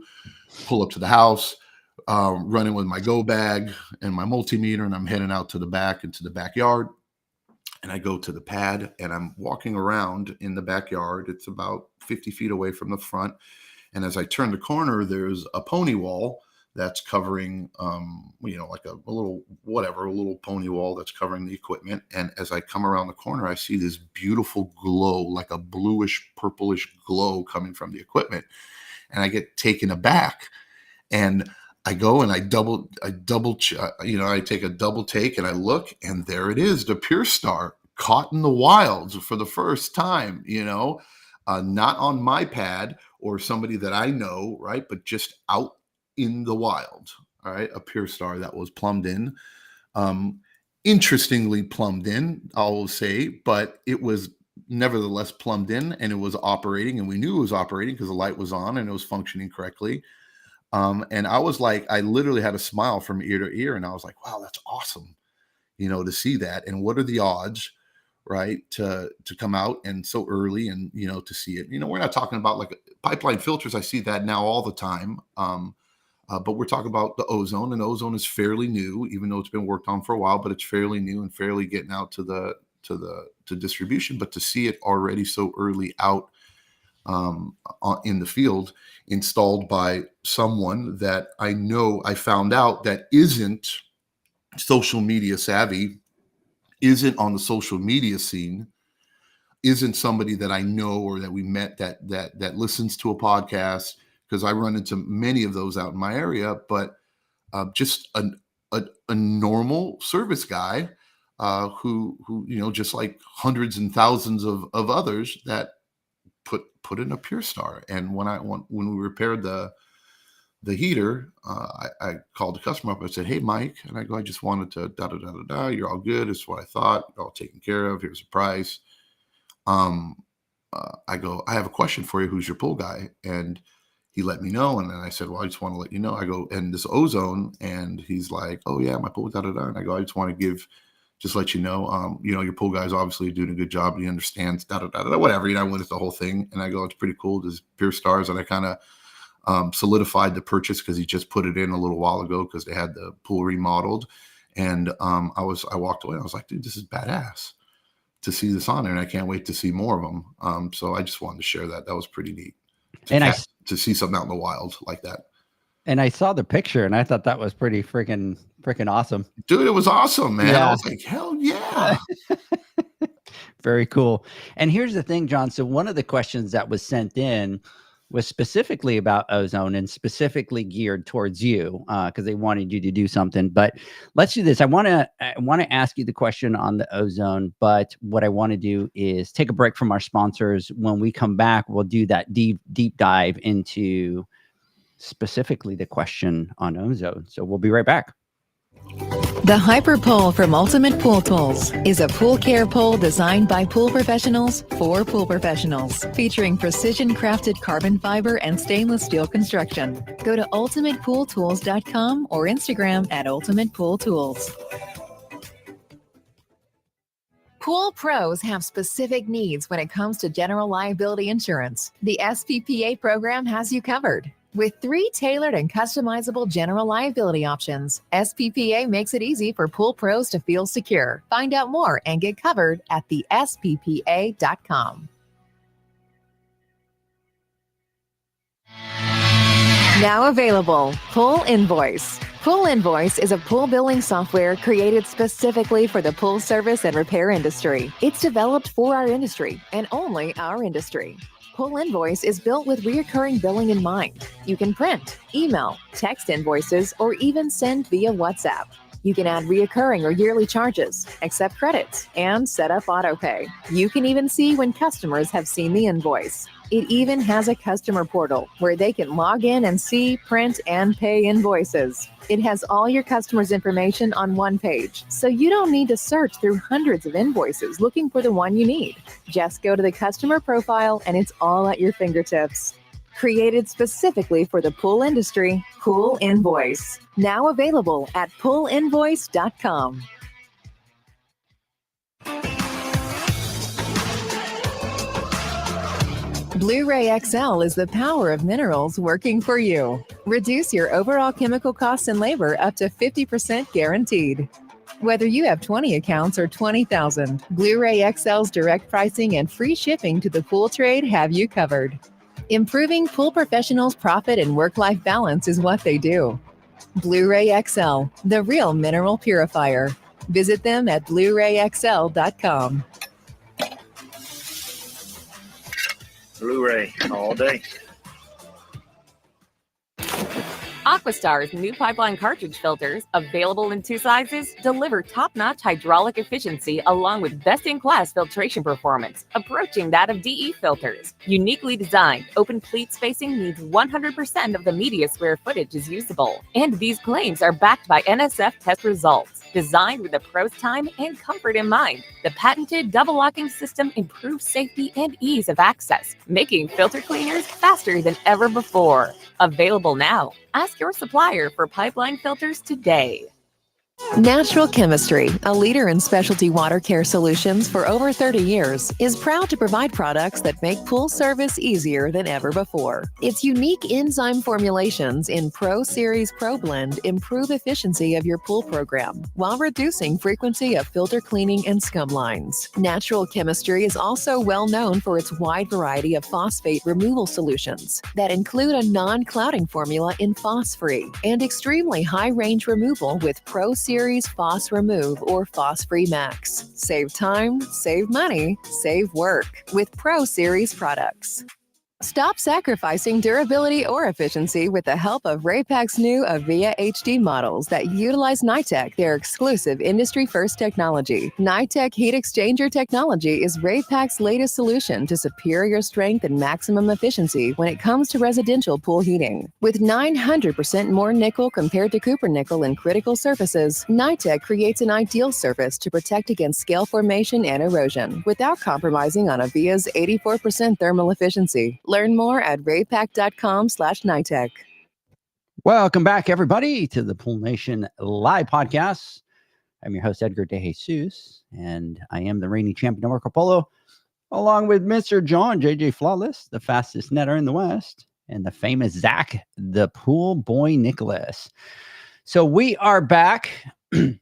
[SPEAKER 4] pull up to the house, running with my go bag and my multimeter, and I'm heading out to the back into the backyard. And I go to the pad, and I'm walking around in the backyard. It's about 50 feet away from the front. And as I turn the corner, there's a pony wall that's covering, like a little pony wall that's covering the equipment. And as I come around the corner, I see this beautiful glow, like a bluish, purplish glow coming from the equipment. And I get taken aback. And I go and I take a double take and I look, and there it is, the Pure Star caught in the wilds for the first time, not on my pad or somebody that I know, right? But just out in the wild, all right? A Pure Star that was plumbed in. Interestingly plumbed in, I will say, but it was nevertheless plumbed in, and it was operating, and we knew it was operating because the light was on and it was functioning correctly. And I was like, I literally had a smile from ear to ear, and I was like, wow, that's awesome, to see that. And what are the odds, right, to come out and so early and, to see it. We're not talking about like pipeline filters. I see that now all the time. But we're talking about the ozone, and ozone is fairly new, even though it's been worked on for a while, but it's fairly new and fairly getting out to distribution. But to see it already so early out in the field, installed by someone that I know, I found out that isn't social media savvy, isn't on the social media scene, isn't somebody that I know or that we met that listens to a podcast, because I run into many of those out in my area, but just a normal service guy who just like hundreds and thousands of others that put in a Pure Star. And when we repaired the heater, I called the customer up. I said, "Hey, Mike," and I go, "I just wanted to da. You're all good. It's what I thought. All taken care of. Here's a price." I go, "I have a question for you. Who's your pool guy?" And he let me know. And then I said, "Well, I just want to let you know." I go, "And this ozone," and he's like, "Oh yeah, my pool da. And I go, "I just want to let you know, your pool guy's obviously doing a good job. He understands da, whatever." I went with the whole thing, and I go, "It's pretty cool. There's Pure Stars." And I kind of solidified the purchase because he just put it in a little while ago because they had the pool remodeled. And I walked away. I was like, "Dude, this is badass to see this on there, and I can't wait to see more of them." So I just wanted to share that. That was pretty neat to see something out in the wild like that.
[SPEAKER 2] And I saw the picture, and I thought that was pretty freaking awesome.
[SPEAKER 4] Dude, it was awesome, man.
[SPEAKER 2] Yeah.
[SPEAKER 4] I was like, hell yeah.
[SPEAKER 2] Very cool. And here's the thing, John. So one of the questions that was sent in was specifically about ozone and specifically geared towards you because they wanted you to do something. But let's do this. I want to ask you the question on the ozone, but what I want to do is take a break from our sponsors. When we come back, we'll do that deep dive into specifically the question on ozone. So we'll be right back.
[SPEAKER 1] The Hyper Pole from Ultimate Pool Tools is a pool care pole designed by pool professionals for pool professionals, featuring precision-crafted carbon fiber and stainless steel construction. Go to ultimatepooltools.com or Instagram at Ultimate Pool Tools. Pool pros have specific needs when it comes to general liability insurance. The SPPA program has you covered. With 3 tailored and customizable general liability options, SPPA makes it easy for pool pros to feel secure. Find out more and get covered at thesppa.com. Now available, Pool Invoice. Pool Invoice is a pool billing software created specifically for the pool service and repair industry. It's developed for our industry and only our industry. Pool Invoice is built with recurring billing in mind. You can print, email, text invoices, or even send via WhatsApp. You can add recurring or yearly charges, accept credits, and set up autopay. You can even see when customers have seen the invoice. It even has a customer portal where they can log in and see, print, and pay invoices. It has all your customers' information on one page, so you don't need to search through hundreds of invoices looking for the one you need. Just go to the customer profile and it's all at your fingertips. Created specifically for the pool industry, Pool Invoice. Now available at poolinvoice.com. Blu-ray XL is the power of minerals working for you. Reduce your overall chemical costs and labor up to 50% guaranteed. Whether you have 20 accounts or 20,000, Blu-ray XL's direct pricing and free shipping to the pool trade have you covered. Improving pool professionals' profit and work-life balance is what they do. Blu-ray XL, the real mineral purifier. Visit them at blu-rayxl.com.
[SPEAKER 5] Blu-ray all day. Aquastar's new pipeline cartridge filters, available in 2 sizes, deliver top-notch hydraulic efficiency along with best-in-class filtration performance, approaching that of DE filters. Uniquely designed, open pleat spacing means 100% of the media square footage is usable. And these claims are backed by NSF test results. Designed with the pro's time and comfort in mind, the patented double locking system improves safety and ease of access, making filter cleaners faster than ever before. Available now. Ask your supplier for pipeline filters today.
[SPEAKER 1] Natural Chemistry, a leader in specialty water care solutions for over 30 years, is proud to provide products that make pool service easier than ever before. Its unique enzyme formulations in Pro Series Pro Blend improve efficiency of your pool program while reducing frequency of filter cleaning and scum lines. Natural Chemistry is also well known for its wide variety of phosphate removal solutions that include a non-clouding formula in Phos-Free and extremely high-range removal with Pro Series Phos Remove or Phos-Free Max. Save time, save money, save work with Pro Series products. Stop sacrificing durability or efficiency with the help of Raypak's new Avia HD models that utilize NITEC, their exclusive industry-first technology. NITEC heat exchanger technology is Raypak's latest solution to superior strength and maximum efficiency when it comes to residential pool heating. With 900% more nickel compared to copper nickel in critical surfaces, NITEC creates an ideal surface to protect against scale formation and erosion without compromising on Avia's 84% thermal efficiency. Learn more at raypak.com/NITEC.
[SPEAKER 2] Welcome back, everybody, to the Pool Nation Live Podcast. I'm your host, Edgar De Jesus, and I am the reigning champion of Marco Polo, along with Mr. John JJ Flawless, the fastest netter in the West, and the famous Zach, the Pool Boy Nicholas. So we are back. And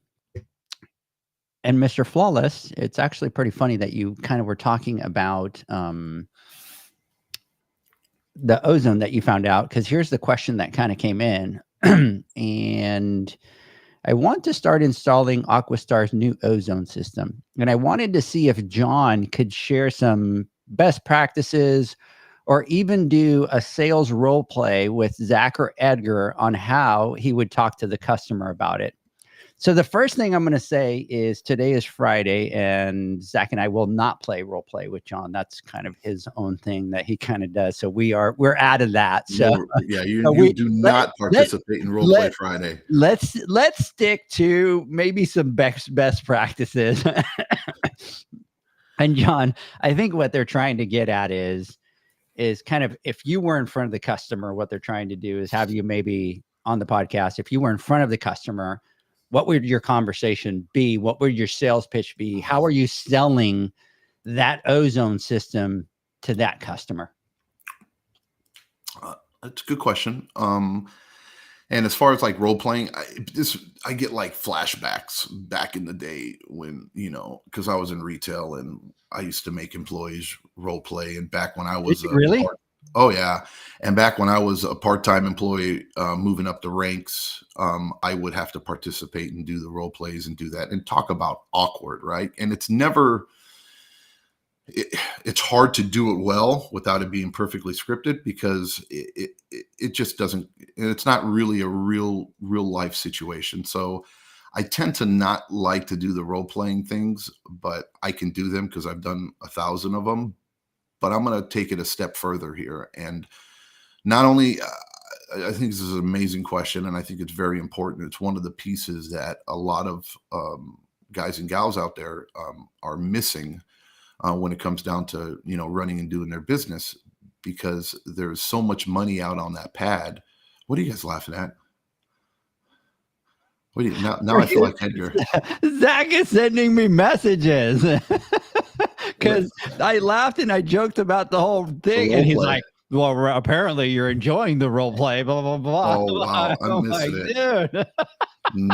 [SPEAKER 2] Mr. Flawless, it's actually pretty funny that you kind of were talking about the ozone that you found out, because here's the question that kind of came in. And I want to start installing Aquastar's new ozone system. And I wanted to see if John could share some best practices or even do a sales role play with Zach or Edgar on how he would talk to the customer about it. So the first thing I'm going to say is today is Friday, and Zach and I will not play role play with John. That's kind of his own thing that he kind of does. So we're out of that. So
[SPEAKER 4] you do not participate in role play Friday.
[SPEAKER 2] Let's stick to maybe some best practices. And John, I think what they're trying to get at is kind of, if you were in front of the customer, what they're trying to do is have you maybe on the podcast. If you were in front of the customer, what would your conversation be? What would your sales pitch be? How are you selling that ozone system to that customer?
[SPEAKER 4] That's a good question. And as far as like role playing, I get like flashbacks back in the day when, because I was in retail and I used to make employees role play. And back when I was
[SPEAKER 2] really?
[SPEAKER 4] Oh, yeah. And back when I was a part-time employee moving up the ranks, I would have to participate and do the role plays and do that and talk about awkward, right? And it's hard to do it well without it being perfectly scripted, because it just doesn't, it's not really a real life situation. So I tend to not like to do the role playing things, but I can do them because I've done 1,000 of them. But I'm going to take it a step further here. And not only, I think this is an amazing question, and I think it's very important. It's one of the pieces that a lot of guys and gals out there are missing when it comes down to, running and doing their business, because there's so much money out on that pad. What are you guys laughing at? What do you, now I feel like Edgar.
[SPEAKER 2] Zach is sending me messages. Because I laughed and I joked about the whole thing, and he's like, "Well, apparently you're enjoying the role play." Blah blah blah.
[SPEAKER 4] Oh wow, I'm missing it. Dude.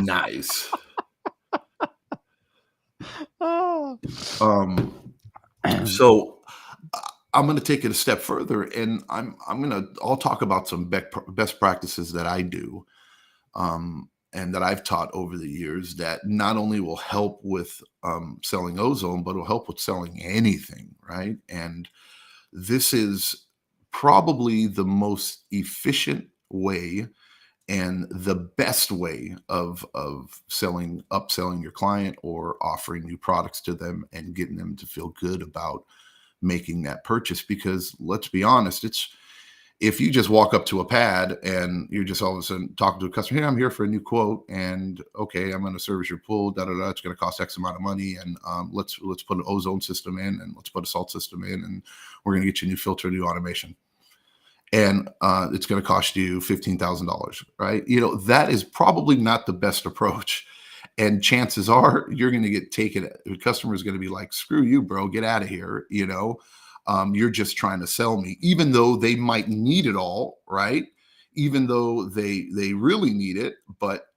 [SPEAKER 4] Nice. So I'm going to take it a step further, and I'll talk about some best practices that I do, and that I've taught over the years that not only will help with selling ozone, but will help with selling anything, right? And this is probably the most efficient way And the best way of upselling your client or offering new products to them and getting them to feel good about making that purchase, because let's be honest, if you just walk up to a pad and you're just all of a sudden talking to a customer, hey, I'm here for a new quote, and okay, I'm going to service your pool, it's going to cost X amount of money, and let's put an ozone system in, and let's put a salt system in, and we're going to get you a new filter, new automation, and it's going to cost you $15,000, right? That is probably not the best approach. And chances are you're going to get taken. The customer is going to be like, screw you, bro, get out of here. You're just trying to sell me, even though they might need it all, right? Even though they really need it, but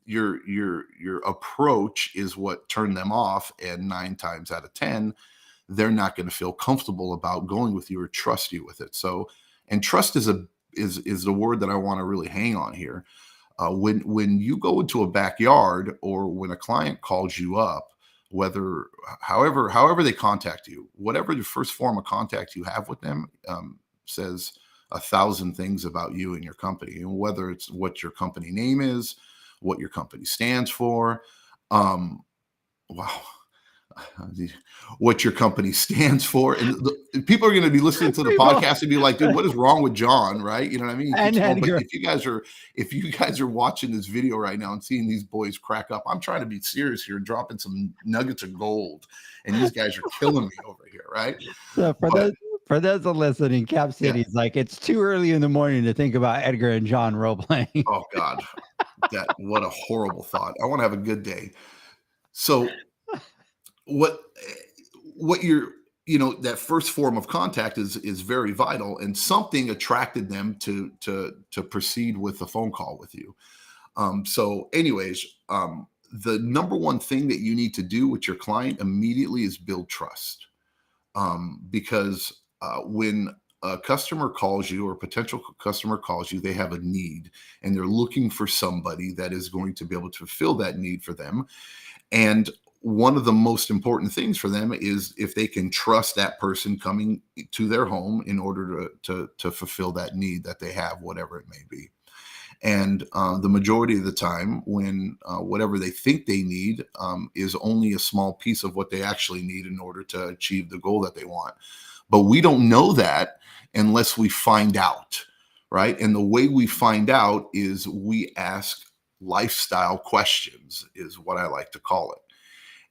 [SPEAKER 4] your approach is what turned them off. And 9 times out of 10, they're not going to feel comfortable about going with you or trust you with it. So, and trust is the word that I want to really hang on here. When you go into a backyard, or when a client calls you up, however they contact you, whatever the first form of contact you have with them says 1,000 things about you and your company, and whether it's what your company name is, what your company stands for, what your company stands for. And people are going to be listening to the podcast and be like, dude, what is wrong with John? Right. You know what I mean? But if you guys are watching this video right now and seeing these boys crack up, I'm trying to be serious here, dropping some nuggets of gold, and these guys are killing me over here. Right.
[SPEAKER 2] So for those that listening, Cap City's like, it's too early in the morning to think about Edgar and John role playing.
[SPEAKER 4] Oh God, what a horrible thought. I want to have a good day. So what you're, that first form of contact is very vital, and something attracted them to proceed with a phone call with you. So anyways, the number one thing that you need to do with your client immediately is build trust. Because when a customer calls you, or a potential customer calls you, they have a need and they're looking for somebody that is going to be able to fulfill that need for them. And one of the most important things for them is if they can trust that person coming to their home in order to fulfill that need that they have, whatever it may be. And the majority of the time, when whatever they think they need is only a small piece of what they actually need in order to achieve the goal that they want. But we don't know that unless we find out, right? And the way we find out is we ask lifestyle questions, is what I like to call it.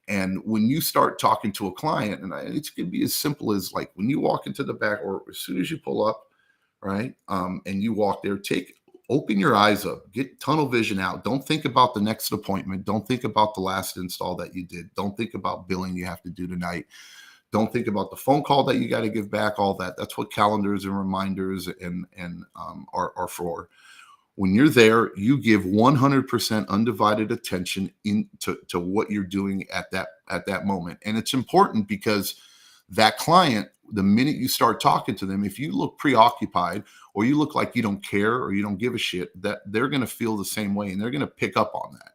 [SPEAKER 4] And when you start talking to a client, and it can be as simple as like when you walk into the back, or as soon as you pull up, right, and you walk there, open your eyes up, get tunnel vision out. Don't think about the next appointment. Don't think about the last install that you did. Don't think about billing you have to do tonight. Don't think about the phone call that you got to give back, all that. That's what calendars and reminders are for. When you're there, you give 100% undivided attention to what you're doing at that moment. And it's important because that client, the minute you start talking to them, if you look preoccupied, or you look like you don't care, or you don't give a shit, that they're going to feel the same way, and they're going to pick up on that.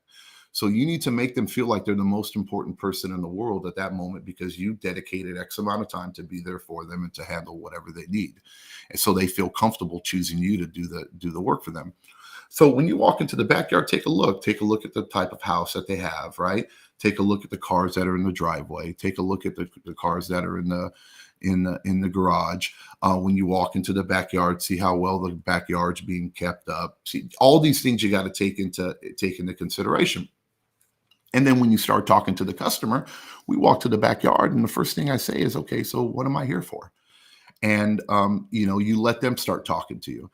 [SPEAKER 4] So you need to make them feel like they're the most important person in the world at that moment, because you dedicated X amount of time to be there for them and to handle whatever they need. And so they feel comfortable choosing you to do the work for them. So when you walk into the backyard, take a look at the type of house that they have, right? Take a look at the cars that are in the driveway. Take a look at the cars that are in the garage. When you walk into the backyard, see how well the backyard's being kept up. See, all these things you got to take into consideration. And then when you start talking to the customer, we walk to the backyard, and the first thing I say is, okay, so what am I here for? And you let them start talking to you.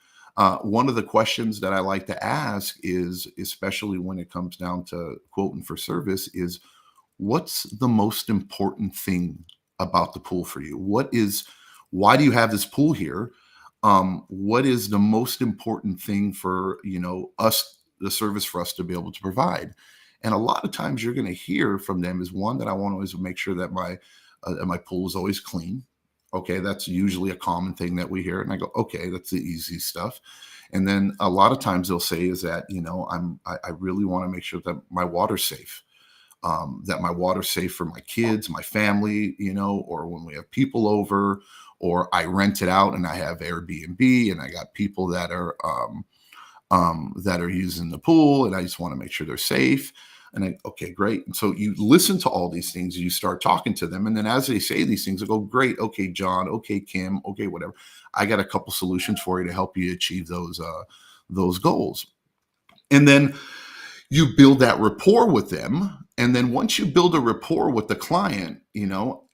[SPEAKER 4] One of the questions that I like to ask is, especially when it comes down to quoting for service, is what's the most important thing about the pool for you? Why do you have this pool here? What is the most important thing for, us, the service for us to be able to provide? And a lot of times you're going to hear from them is, one, that I want to always make sure that my pool is always clean. Okay, that's usually a common thing that we hear. And I go, okay, that's the easy stuff. And then a lot of times they'll say is that, I really want to make sure that my water's safe, that my water's safe for my kids, my family, or when we have people over, or I rent it out and I have Airbnb and I got people that are that are using the pool, and I just want to make sure they're safe. And okay, great. And so you listen to all these things, you start talking to them. And then as they say these things, I go, great. Okay, John. Okay, Kim. Okay, whatever. I got a couple solutions for you to help you achieve those goals. And then you build that rapport with them. And then once you build a rapport with the client,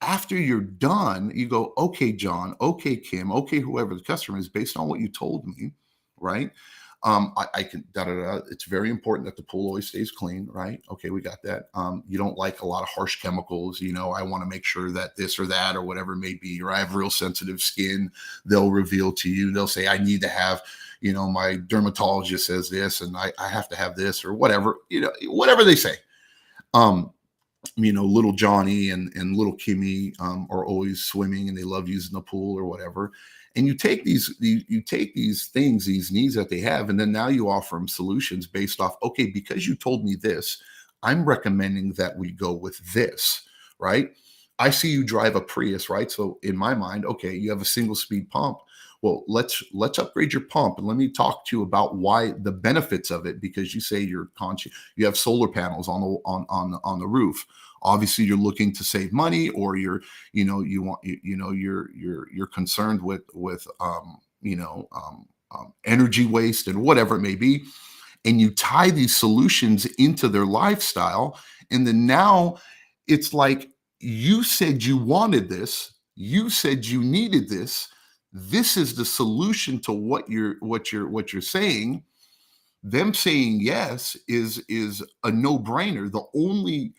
[SPEAKER 4] after you're done, you go, okay, John, okay, Kim, okay, whoever the customer is, based on what you told me, right? I can It's very important that the pool always stays clean, right? Okay, we got that. You don't like a lot of harsh chemicals, I want to make sure that this or that or whatever it may be, or I have real sensitive skin. They'll reveal to you, they'll say, I need to have, my dermatologist says this, and I have to have this or whatever, whatever they say. Little Johnny and little Kimmy are always swimming and they love using the pool or whatever. And you take these things, these needs that they have, and then now you offer them solutions based off, okay, because you told me this, I'm recommending that we go with this, right? I see you drive a Prius, right? So in my mind, okay, you have a single speed pump. Well, let's upgrade your pump, and let me talk to you about why the benefits of it, because you say you have solar panels on the roof. Obviously, you're looking to save money, or you're concerned with energy waste and whatever it may be, and you tie these solutions into their lifestyle, and then now it's like, you said you wanted this, you said you needed this. This is the solution to what you're saying. Them saying yes is a no-brainer. The only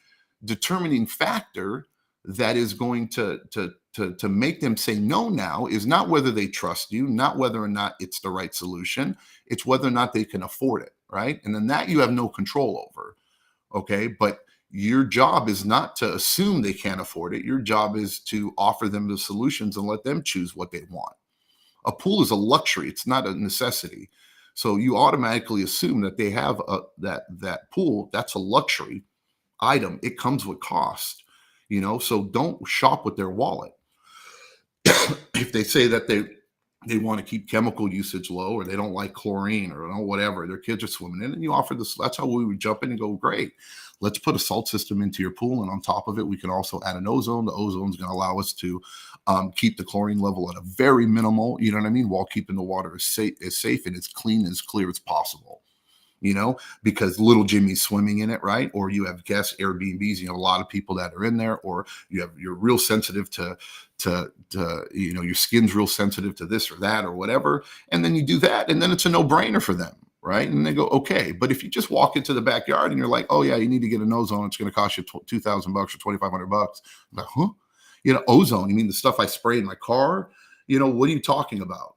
[SPEAKER 4] determining factor that is going to make them say no now is not whether they trust you, not whether or not it's the right solution. It's whether or not they can afford it, right? And then that you have no control over. Okay, but your job is not to assume they can't afford it. Your job is to offer them the solutions and let them choose what they want. A pool is a luxury. It's not a necessity. So you automatically assume that they have that pool. That's a luxury item. It comes with cost, so don't shop with their wallet. If they say that they want to keep chemical usage low, or they don't like chlorine, or whatever, their kids are swimming in, and you offer this, that's how we would jump in and go, great, let's put a salt system into your pool. And on top of it, we can also add an ozone. The ozone is going to allow us to keep the chlorine level at a very minimal, while keeping the water as safe and as clean, as clear as possible, because little Jimmy's swimming in it, right? Or you have guest Airbnbs, a lot of people that are in there, or you're real sensitive to your skin's real sensitive to this or that or whatever. And then you do that, and then it's a no-brainer for them, right? And they go, okay. But if you just walk into the backyard and you're like, oh yeah, you need to get an ozone, it's going to cost you $2,000 or $2,500. I'm like, huh? Ozone, you mean the stuff I spray in my car? What are you talking about?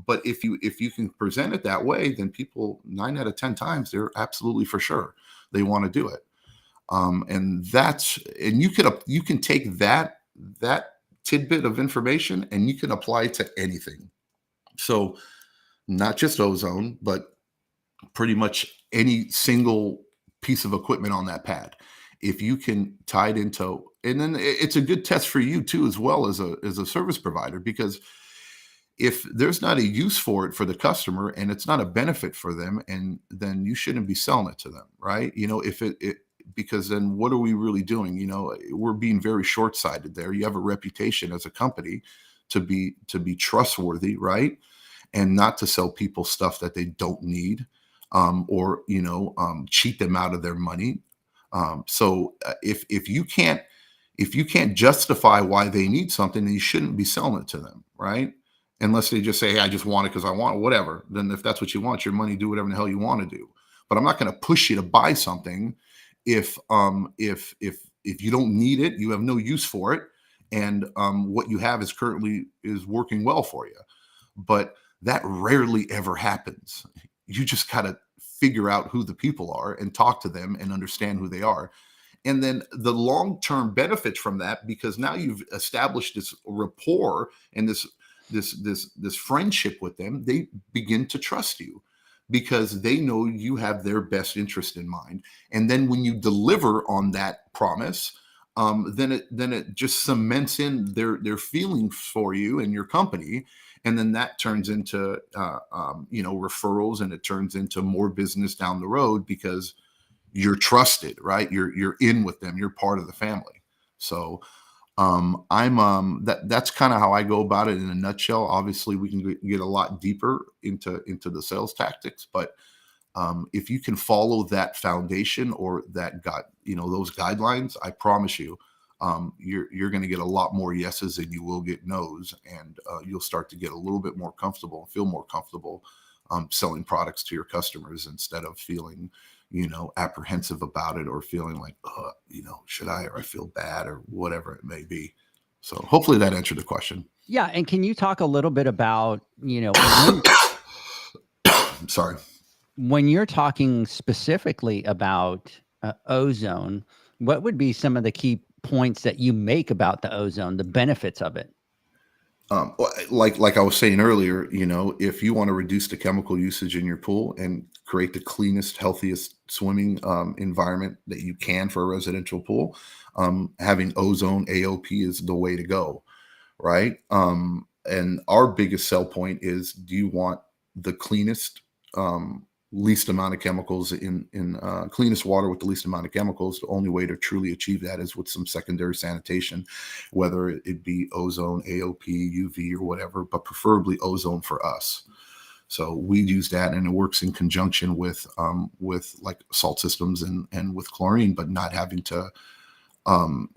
[SPEAKER 4] But if you can present it that way, then people 9 out of 10 times, they're absolutely for sure they want to do it. And you can take that tidbit of information and you can apply it to anything. So not just ozone, but pretty much any single piece of equipment on that pad. If you can tie it into, and then it's a good test for you too, as well as a service provider, because if there's not a use for it for the customer and it's not a benefit for them, and then you shouldn't be selling it to them, right? Because then what are we really doing? We're being very short-sighted there. You have a reputation as a company to be trustworthy, right? And not to sell people stuff that they don't need, or cheat them out of their money. So if you can't justify why they need something, then you shouldn't be selling it to them, right? Unless they just say, hey, I just want it because I want it, whatever. Then if that's what you want, your money, do whatever the hell you want to do. But I'm not going to push you to buy something if you don't need it, you have no use for it, and what you have is working well for you. But that rarely ever happens. You just got to figure out who the people are and talk to them and understand who they are. And then the long-term benefits from that, because now you've established this rapport and this friendship with them, they begin to trust you because they know you have their best interest in mind. And then when you deliver on that promise, then it just cements in their feelings for you and your company, and then that turns into referrals, and it turns into more business down the road because you're trusted, right? You're in with them, you're part of the family. So that's kind of how I go about it in a nutshell. Obviously, we can get a lot deeper into the sales tactics, but if you can follow that foundation or those guidelines, I promise you, you're going to get a lot more yeses than you will get nos, and you'll start to get a little bit more comfortable and feel more comfortable selling products to your customers instead of feeling, apprehensive about it or feeling like, should I, or I feel bad or whatever it may be. So hopefully that answered the question.
[SPEAKER 2] Yeah. And can you talk a little bit about,
[SPEAKER 4] Sorry.
[SPEAKER 2] When you're talking specifically about ozone, what would be some of the key points that you make about the ozone, the benefits of it?
[SPEAKER 4] Like I was saying earlier, if you want to reduce the chemical usage in your pool and create the cleanest, healthiest swimming environment that you can for a residential pool, having ozone AOP is the way to go, right? And our biggest sell point is, do you want the cleanest, least amount of chemicals in cleanest water with the least amount of chemicals? The only way to truly achieve that is with some secondary sanitation, whether it be ozone, AOP, UV, or whatever, but preferably ozone for us. So we use that, and it works in conjunction with like salt systems and with chlorine, but not having to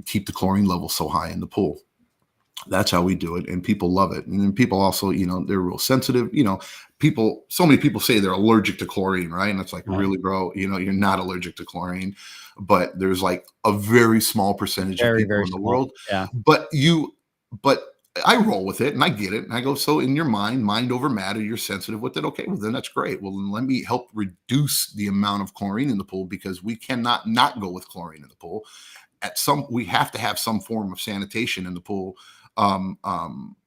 [SPEAKER 4] keep the chlorine level so high in the pool. That's how we do it, and people love it. And then people also, they're real sensitive. So many people say they're allergic to chlorine, right? And it's like, really, bro, you're not allergic to chlorine, but there's like a very small percentage of people in the world.
[SPEAKER 2] Yeah.
[SPEAKER 4] But I roll with it, and I get it. And I go, so in your mind over matter, you're sensitive with it. Okay, well then that's great. Well, then let me help reduce the amount of chlorine in the pool, because we cannot not go with chlorine in the pool. We have to have some form of sanitation in the pool.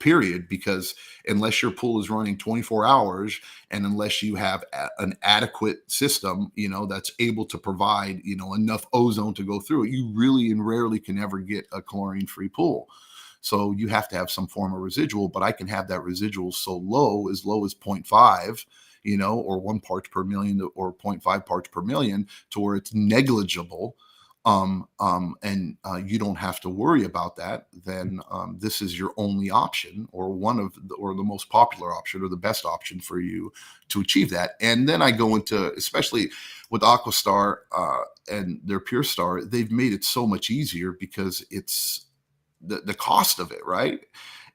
[SPEAKER 4] Period, because unless your pool is running 24 hours and unless you have an adequate system, that's able to provide, enough ozone to go through it, you really and rarely can ever get a chlorine-free pool. So you have to have some form of residual, but I can have that residual so low as 0.5, or 1 parts per million or 0.5 parts per million, to where it's negligible. And you don't have to worry about that, then this is your only option, or the most popular option, or the best option for you to achieve that. And then I go into, especially with Aquastar and their Pure Star, they've made it so much easier, because it's the cost of it, right,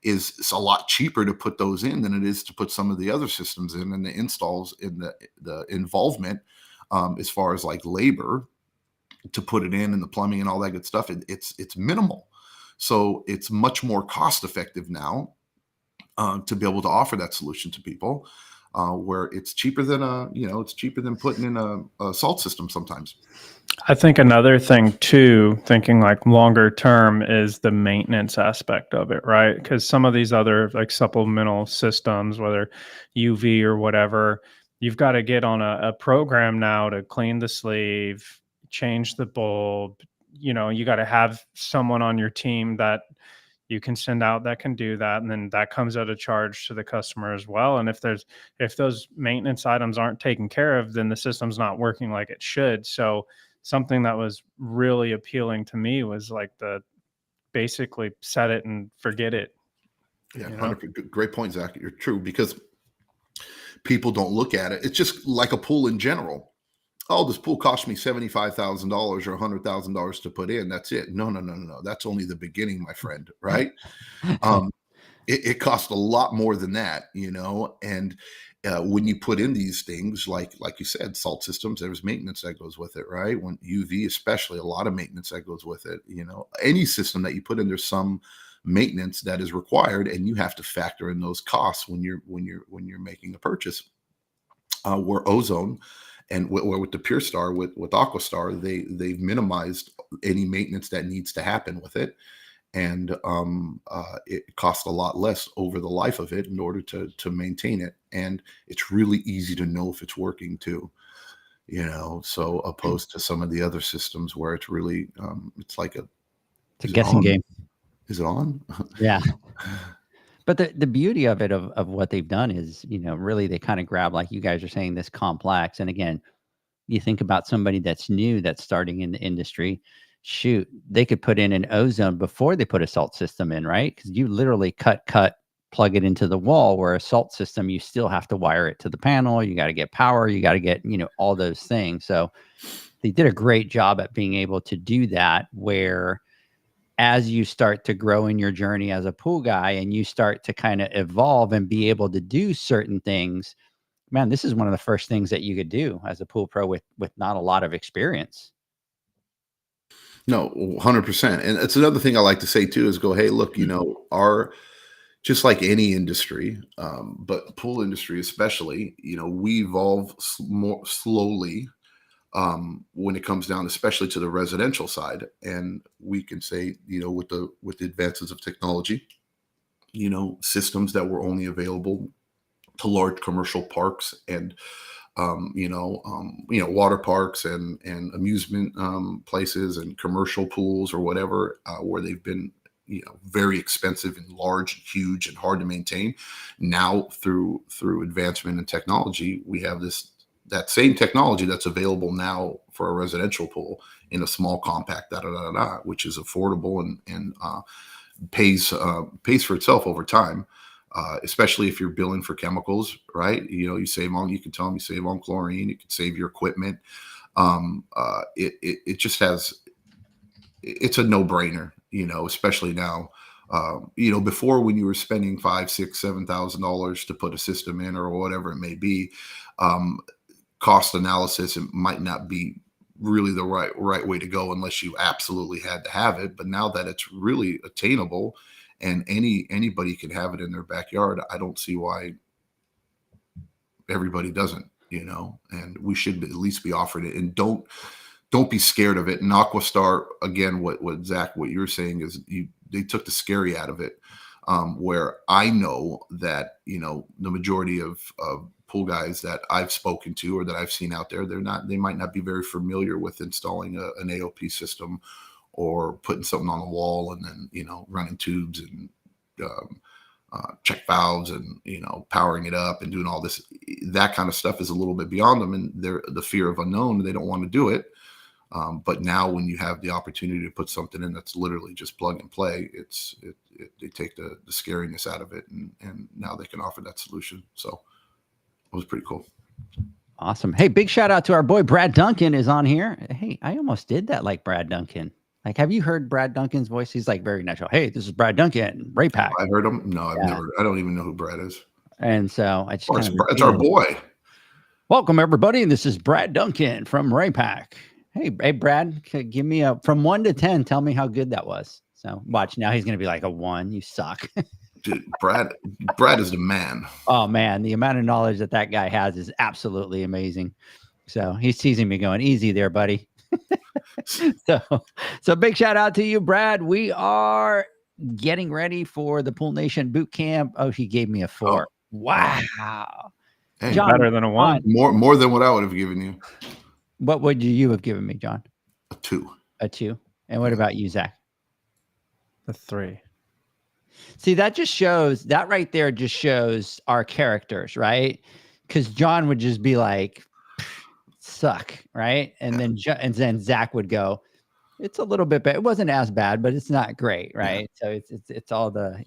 [SPEAKER 4] it's a lot cheaper to put those in than it is to put some of the other systems in, and the installs in the involvement as far as like labor to put it in and the plumbing and all that good stuff, it's minimal. So it's much more cost effective now to be able to offer that solution to people, where it's cheaper than putting in a salt system sometimes.
[SPEAKER 3] I think another thing too, thinking like longer term, is the maintenance aspect of it, right? Because some of these other like supplemental systems, whether UV or whatever, you've got to get on a program now to clean the sleeve, change the bulb. You got to have someone on your team that you can send out that can do that, and then that comes at a charge to the customer as well. And if those maintenance items aren't taken care of, then the system's not working like it should. So something that was really appealing to me was like basically set it and forget it.
[SPEAKER 4] Yeah, 100%. Great point, Zach. You're true, because people don't look at it. It's just like a pool in general. Oh, this pool cost me $75,000 or $100,000 to put in. That's it. No. That's only the beginning, my friend. Right? It costs a lot more than that, and when you put in these things, like you said, salt systems, there's maintenance that goes with it, right? When UV, especially, a lot of maintenance that goes with it. Any system that you put in, there's some maintenance that is required, and you have to factor in those costs when you're making a purchase. Where ozone and with the Pure Star, with Aquastar, they've minimized any maintenance that needs to happen with it. And it costs a lot less over the life of it in order to maintain it. And it's really easy to know if it's working too, so opposed to some of the other systems where it's really, it's like
[SPEAKER 2] It's a guessing game.
[SPEAKER 4] Is it on?
[SPEAKER 2] Yeah. But the beauty of it, of what they've done is, really they kind of grab, like you guys are saying, this complex. And again, you think about somebody that's new, that's starting in the industry, shoot, they could put in an ozone before they put a salt system in, right? Because you literally cut, plug it into the wall, where a salt system, you still have to wire it to the panel. You got to get power. You got to get, all those things. So they did a great job at being able to do that, where as you start to grow in your journey as a pool guy and you start to kind of evolve and be able to do certain things, man, this is one of the first things that you could do as a pool pro with not a lot of experience.
[SPEAKER 4] No, 100%. And it's another thing I like to say too, is go, hey, look, just like any industry, but pool industry especially, we evolve more slowly when it comes down, especially to the residential side. And we can say, with the advances of technology, systems that were only available to large commercial parks and water parks and amusement places and commercial pools or whatever, where they've been very expensive and large, huge, and hard to maintain. Now through advancement in technology, we have that same technology that's available now for a residential pool in a small compact, which is affordable and pays for itself over time. Especially if you're billing for chemicals, right? You save on, you can tell them you save on chlorine, you can save your equipment. It just it's a no-brainer, especially now. Before, when you were spending $5,000, $6,000, $7,000 to put a system in or whatever it may be, cost analysis, it might not be really the right way to go unless you absolutely had to have it. But now that it's really attainable and anybody can have it in their backyard, I don't see why everybody doesn't, and we should at least be offered it. And don't be scared of it. And Aquastar, again, what Zach, what you're saying is they took the scary out of it, where I know that, the majority of pool guys that I've spoken to or that I've seen out there, they might not be very familiar with installing an AOP system or putting something on the wall and then, running tubes and check valves and, powering it up and doing all this. That kind of stuff is a little bit beyond them, and the fear of unknown, they don't want to do it. But now when you have the opportunity to put something in that's literally just plug and play, they take the scariness out of it, and now they can offer that solution. So it was pretty cool.
[SPEAKER 2] Awesome. Hey, big shout out to our boy Brad Duncan is on here. Hey, I almost did that like Brad Duncan. Like, have you heard Brad Duncan's voice? He's like very natural. Hey, this is Brad Duncan, Ray Pack.
[SPEAKER 4] I heard him. No, I've never. I don't even know who Brad is.
[SPEAKER 2] And so I just
[SPEAKER 4] it's our boy.
[SPEAKER 2] Welcome everybody. This is Brad Duncan from Ray Pack. Hey, Brad, give me from 1 to 10. Tell me how good that was. So watch, now he's going to be like a 1. You suck.
[SPEAKER 4] Dude, Brad is the man. Oh
[SPEAKER 2] man, the amount of knowledge that guy has is absolutely amazing. So he's teasing me, going easy there, buddy. So big shout out to you, Brad. We are getting ready for the Pool Nation boot camp. Oh, he gave me a 4. Oh. Wow.
[SPEAKER 3] Hey, John, better than a 1.
[SPEAKER 4] More than what I would have given you.
[SPEAKER 2] What would you have given me, John?
[SPEAKER 4] A 2.
[SPEAKER 2] A 2. And what about you, Zach?
[SPEAKER 3] A 3.
[SPEAKER 2] See, that right there just shows our characters, right? Because John would just be like, suck, right? And then Zach would go, it's a little bit bad. It wasn't as bad, but it's not great, right? Yeah. So it's all the,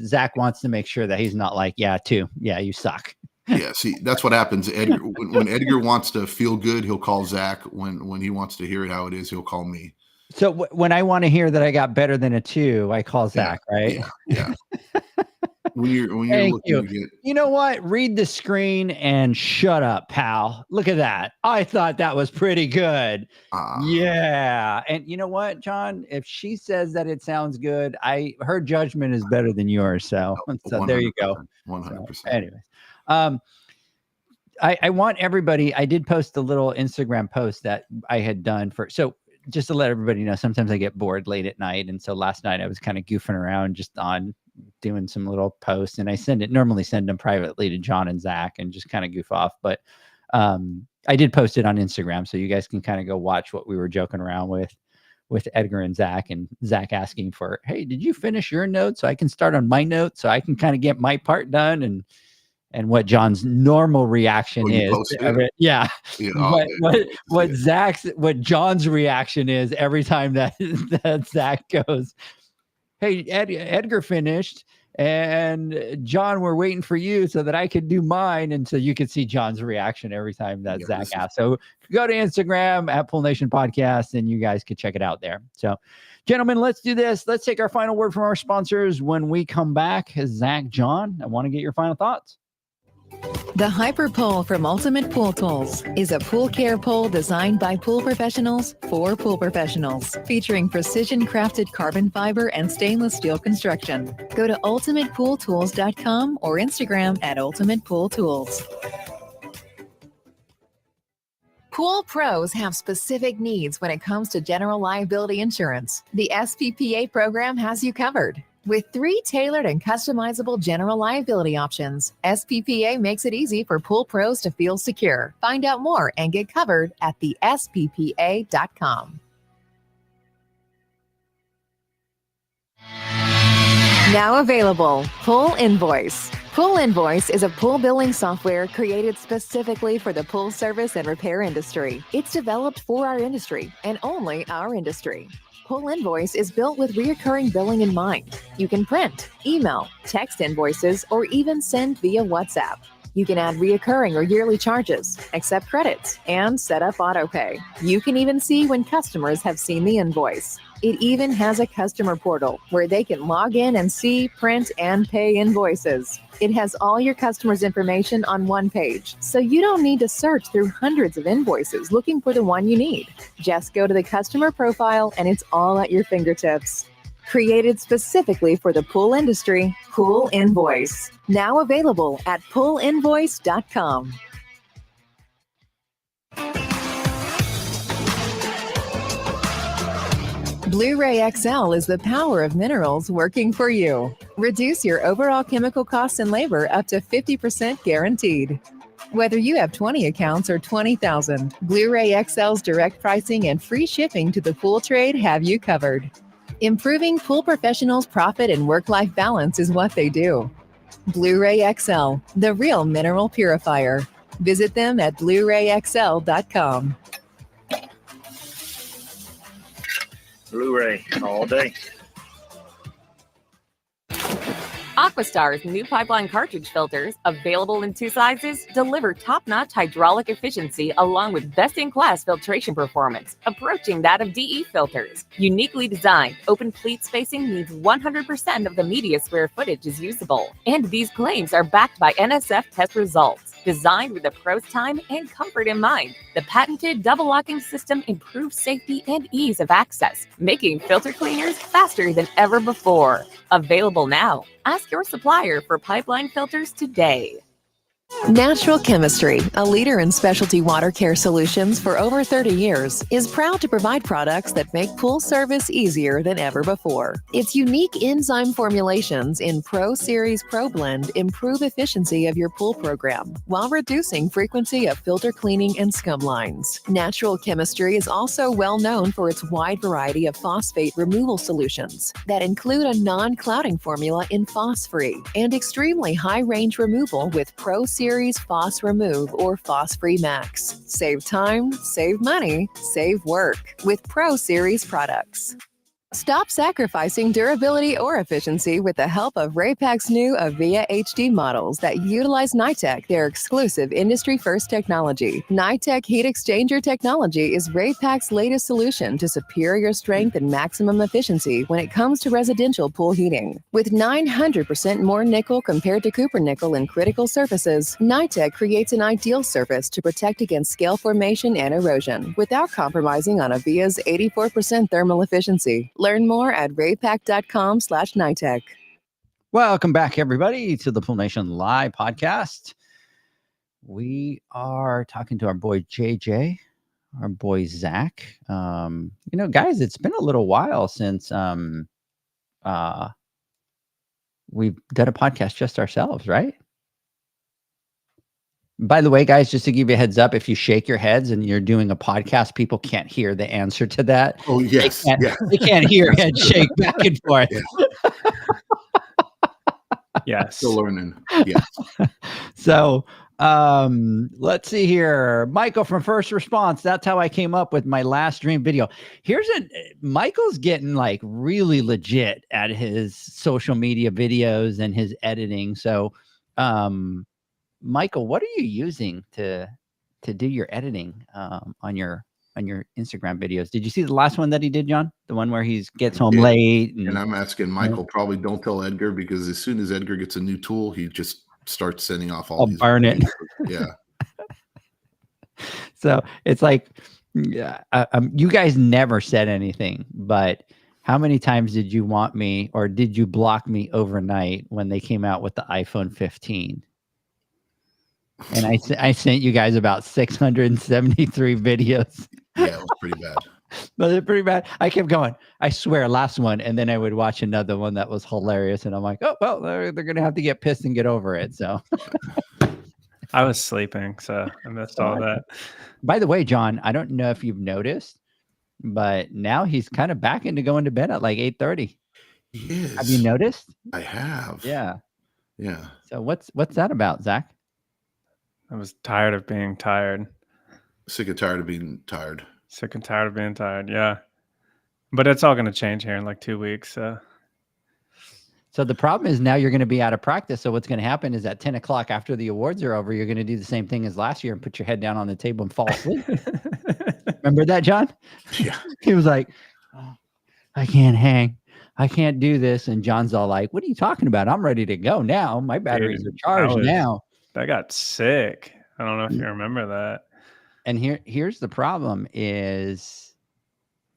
[SPEAKER 2] Zach wants to make sure that he's not like, yeah, 2. Yeah, you suck.
[SPEAKER 4] Yeah, see, that's what happens. Edgar, when Edgar wants to feel good, he'll call Zach. When he wants to hear it how it is, he'll call me.
[SPEAKER 2] So when I want to hear that I got better than a 2, I call Zach, right?
[SPEAKER 4] Yeah. when you're looking to get...
[SPEAKER 2] You know what? Read the screen and shut up, pal. Look at that. I thought that was pretty good. Yeah. And you know what, John? If she says that it sounds good, her judgment is better than yours. So there you go.
[SPEAKER 4] 100%.
[SPEAKER 2] So, anyways. I want everybody, I did post a little Instagram post that I had done so just to let everybody know, sometimes I get bored late at night. And so last night I was kind of goofing around just on doing some little posts, and I normally send them privately to John and Zach and just kind of goof off. But I did post it on Instagram, so you guys can kind of go watch what we were joking around with. with Edgar and Zach asking for, hey, did you finish your note so I can start on my note so I can kind of get my part done? And what John's normal reaction is. Yeah. What John's reaction is every time that Zach goes, hey, Edgar finished, and John, we're waiting for you so that I could do mine. And so you can see John's reaction every time that Zach asks. So go to Instagram at Pool Nation Podcast, and you guys can check it out there. So, gentlemen, let's do this. Let's take our final word from our sponsors. When we come back, Zach, John, I want to get your final thoughts.
[SPEAKER 1] The Hyper Pole from Ultimate Pool Tools is a pool care pole designed by pool professionals for pool professionals, featuring precision-crafted carbon fiber and stainless steel construction. Go to ultimatepooltools.com or Instagram at Ultimate Pool Tools. Pool pros have specific needs when it comes to general liability insurance. The SPPA program has you covered. With 3 tailored and customizable general liability options, SPPA makes it easy for pool pros to feel secure. Find out more and get covered at thesppa.com. Now available, Pool Invoice. Pool Invoice is a pool billing software created specifically for the pool service and repair industry. It's developed for our industry and only our industry. Pool Invoice is built with recurring billing in mind. You can print, email, text invoices, or even send via WhatsApp. You can add recurring or yearly charges, accept credits, and set up autopay. You can even see when customers have seen the invoice. It even has a customer portal where they can log in and see, print, and pay invoices. It has all your customers' information on one page, so you don't need to search through hundreds of invoices looking for the one you need. Just go to the customer profile and it's all at your fingertips. Created specifically for the pool industry, Pool Invoice. Now available at poolinvoice.com. Blu-ray XL is the power of minerals working for you. Reduce your overall chemical costs and labor up to 50% guaranteed. Whether you have 20 accounts or 20,000, Blu-ray XL's direct pricing and free shipping to the pool trade have you covered. Improving pool professionals' profit and work-life balance is what they do. Blu-ray XL, the real mineral purifier. Visit them at BluRayXL.com.
[SPEAKER 6] Blu-ray all day.
[SPEAKER 5] Aquastar's new pipeline cartridge filters, available in 2 sizes, deliver top-notch hydraulic efficiency along with best-in-class filtration performance, approaching that of DE filters. Uniquely designed, open pleat spacing means 100% of the media square footage is usable. And these claims are backed by NSF test results. Designed with the pro's time and comfort in mind, the patented double locking system improves safety and ease of access, making filter cleaners faster than ever before. Available now. Ask your supplier for pipeline filters today.
[SPEAKER 1] Natural Chemistry, a leader in specialty water care solutions for over 30 years, is proud to provide products that make pool service easier than ever before. Its unique enzyme formulations in Pro Series Pro Blend improve efficiency of your pool program while reducing frequency of filter cleaning and scum lines. Natural Chemistry is also well known for its wide variety of phosphate removal solutions that include a non-clouding formula in Phos-Free and extremely high-range removal with Pro Series Phos Remove or Phos-Free Max. Save time, save money, save work with Pro Series products. Stop sacrificing durability or efficiency with the help of Raypak's new Avia HD models that utilize NITEC, their exclusive industry-first technology. NITEC heat exchanger technology is Raypak's latest solution to superior strength and maximum efficiency when it comes to residential pool heating. With 900% more nickel compared to copper nickel in critical surfaces, NITEC creates an ideal surface to protect against scale formation and erosion without compromising on Avia's 84% thermal efficiency. Learn more at raypak.com/NITEC.
[SPEAKER 2] Welcome back, everybody, to the Pool Nation Live podcast. We are talking to our boy JJ, our boy Zach. Guys, it's been a little while since we've done a podcast just ourselves, right? By the way, guys, just to give you a heads up, if you shake your heads and you're doing a podcast, people can't hear the answer to that.
[SPEAKER 4] Oh, yes.
[SPEAKER 2] They can't hear head shake back and forth.
[SPEAKER 4] Yeah.
[SPEAKER 3] Yes.
[SPEAKER 4] Still learning. Yeah.
[SPEAKER 2] So let's see here. Michael from First Response. That's how I came up with my last dream video. Michael's getting like really legit at his social media videos and his editing. So Michael, what are you using to do your editing on your Instagram videos? Did you see the last one that he did, John? The one where he gets home late.
[SPEAKER 4] And I'm asking Michael, probably don't tell Edgar, because as soon as Edgar gets a new tool, he just starts sending off all these.
[SPEAKER 2] Burn it.
[SPEAKER 4] Yeah.
[SPEAKER 2] So it's like, yeah, you guys never said anything, but how many times did you want me, or did you block me overnight when they came out with the iPhone 15? And I sent you guys about 673 videos.
[SPEAKER 4] Yeah, it was pretty bad.
[SPEAKER 2] But they're pretty bad. I kept going. I swear, last one, and then I would watch another one that was hilarious, and I'm like, oh well, they're gonna have to get pissed and get over it. So
[SPEAKER 3] I was sleeping, so I missed all that.
[SPEAKER 2] By the way, John, I don't know if you've noticed, but now he's kind of back into going to bed at like 8:30.
[SPEAKER 4] Yes.
[SPEAKER 2] Have you noticed?
[SPEAKER 4] I have.
[SPEAKER 2] Yeah.
[SPEAKER 4] Yeah.
[SPEAKER 2] So what's that about, Zach?
[SPEAKER 3] I was tired of being tired.
[SPEAKER 4] Sick and tired of being tired.
[SPEAKER 3] Sick and tired of being tired. Yeah. But it's all going to change here in like 2 weeks. So
[SPEAKER 2] the problem is now you're going to be out of practice. So what's going to happen is at 10 o'clock after the awards are over, you're going to do the same thing as last year and put your head down on the table and fall asleep. Remember that, John?
[SPEAKER 4] Yeah.
[SPEAKER 2] He was like, oh, I can't hang. I can't do this. And John's all like, what are you talking about? I'm ready to go now. My batteries are charged now.
[SPEAKER 3] I got sick. I don't know if you remember that.
[SPEAKER 2] And here's the problem is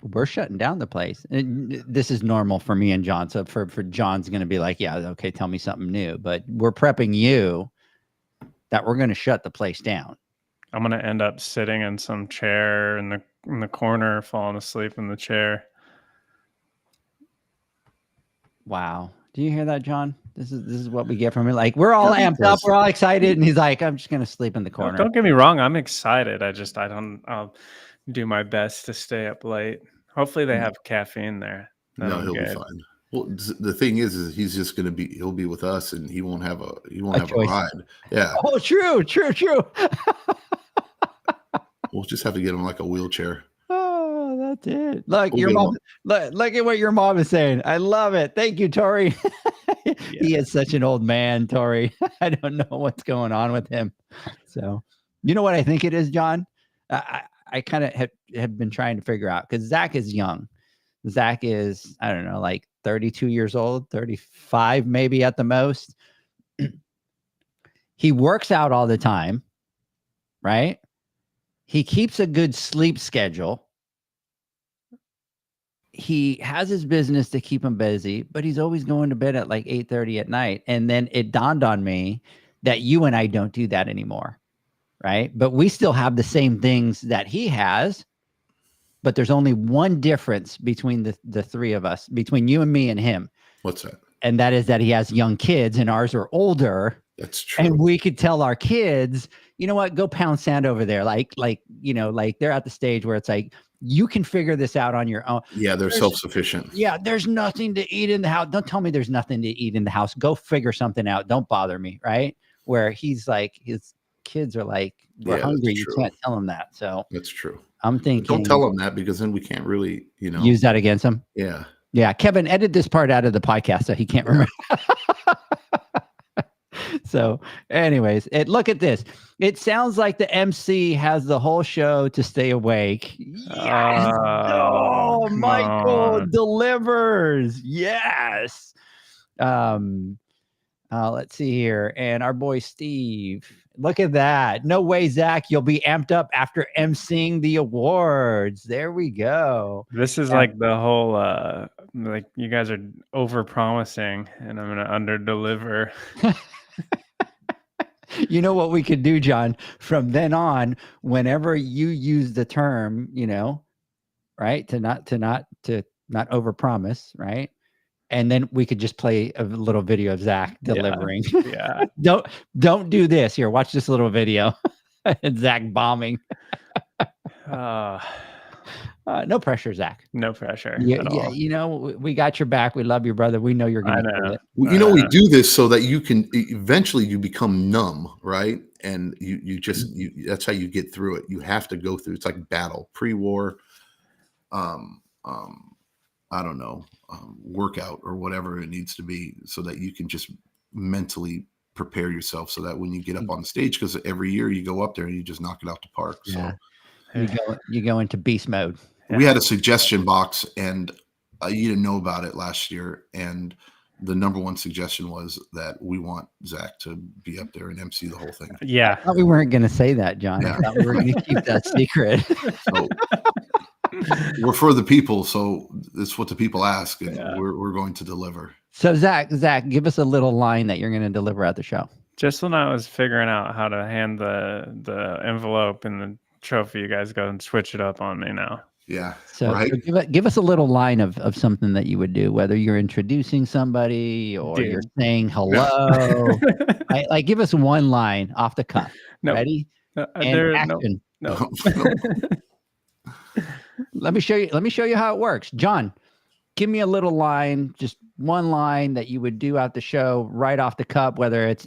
[SPEAKER 2] we're shutting down the place. And this is normal for me and John. So for John's going to be like, yeah, okay, tell me something new. But we're prepping you that we're going to shut the place down.
[SPEAKER 3] I'm going to end up sitting in some chair in the corner, falling asleep in the chair.
[SPEAKER 2] Wow. Do you hear that, John? This is what we get from it. Like, we're all amped up, we're all excited, and he's like, I'm just gonna sleep in the corner.
[SPEAKER 3] Don't get me wrong, I'm excited. I'll do my best to stay up late. Hopefully they have caffeine there.
[SPEAKER 4] No, he'll be fine. Well, the thing is he's just he'll be with us, and he won't have a ride. Yeah.
[SPEAKER 2] Oh, true.
[SPEAKER 4] We'll just have to get him like a wheelchair.
[SPEAKER 2] Oh, that's it. Look, your mom. Look at what your mom is saying. I love it. Thank you, Tori. Yeah. He is such an old man, Tori. I don't know what's going on with him. So, you know what I think it is, John? I kind of have been trying to figure out, because Zach is young. Zach is, I don't know, like 32 years old, 35 maybe at the most. He works out all the time, right? He keeps a good sleep schedule. He has his business to keep him busy, but he's always going to bed at like 8:30 at night. And then it dawned on me that you and I don't do that anymore, right? But we still have the same things that he has, but there's only one difference between the three of us, between you and me and him.
[SPEAKER 4] What's that?
[SPEAKER 2] And that is that he has young kids and ours are older.
[SPEAKER 4] That's true.
[SPEAKER 2] And we could tell our kids, you know what, go pound sand over there. Like, you know, like they're at the stage where it's like, you can figure this out on your own.
[SPEAKER 4] Yeah, they're self-sufficient.
[SPEAKER 2] Yeah, there's nothing to eat in the house. Don't tell me there's nothing to eat in the house. Go figure something out. Don't bother me, right? Where he's like, his kids are like, we're hungry. You can't tell them that. So
[SPEAKER 4] that's true.
[SPEAKER 2] I'm thinking,
[SPEAKER 4] don't tell them that, because then we can't really,
[SPEAKER 2] use that against him.
[SPEAKER 4] Yeah.
[SPEAKER 2] Yeah. Kevin, edit this part out of the podcast so he can't remember. So anyways, look at this. It sounds like the MC has the whole show to stay awake. Yes. Oh, Michael delivers. Yes. Let's see here. And our boy Steve, look at that. No way, Zach, you'll be amped up after emceeing the awards. There we go.
[SPEAKER 3] This is like the whole like you guys are over promising and I'm gonna under deliver.
[SPEAKER 2] You know what we could do, John? From then on, whenever you use the term, right, to not overpromise, right? and then we could just play a little video of Zach delivering.
[SPEAKER 3] Yeah.
[SPEAKER 2] Don't do this. Here, watch this little video. And Zach bombing. No pressure, Zach.
[SPEAKER 3] No pressure
[SPEAKER 2] Yeah,
[SPEAKER 3] at all.
[SPEAKER 2] you know, we got your back. We love you, brother. We know you're going to do it.
[SPEAKER 4] Well, you know, we do this so that you can eventually you become numb, right? And you just that's how you get through it. You have to go through. It's like battle, pre-war, I don't know, workout or whatever it needs to be, so that you can just mentally prepare yourself so that when you get up on the stage, because every year you go up there and you just knock it out the park.
[SPEAKER 2] Yeah.
[SPEAKER 4] So
[SPEAKER 2] you go into beast mode.
[SPEAKER 4] we had a suggestion box, and you didn't know about it last year, and the number one suggestion was that we want Zach to be up there and MC the whole thing.
[SPEAKER 3] Yeah.
[SPEAKER 2] I thought we weren't going to say that, John. I thought we were going to keep that secret.
[SPEAKER 4] So we're for the people, so it's what the people ask, and we're going to deliver.
[SPEAKER 2] So Zach, give us a little line that you're going to deliver at the show.
[SPEAKER 3] Just when I was figuring out how to hand the envelope and the trophy, you guys go and switch it up on me now.
[SPEAKER 4] Yeah.
[SPEAKER 2] So,
[SPEAKER 4] right.
[SPEAKER 2] so give us a little line of something that you would do, whether you're introducing somebody or you're saying hello. Like give us one line off the cuff.
[SPEAKER 3] No.
[SPEAKER 2] Ready? And action.
[SPEAKER 3] No.
[SPEAKER 2] Let me show you how it works. John, give me a little line, just one line that you would do out the show right off the cup, whether it's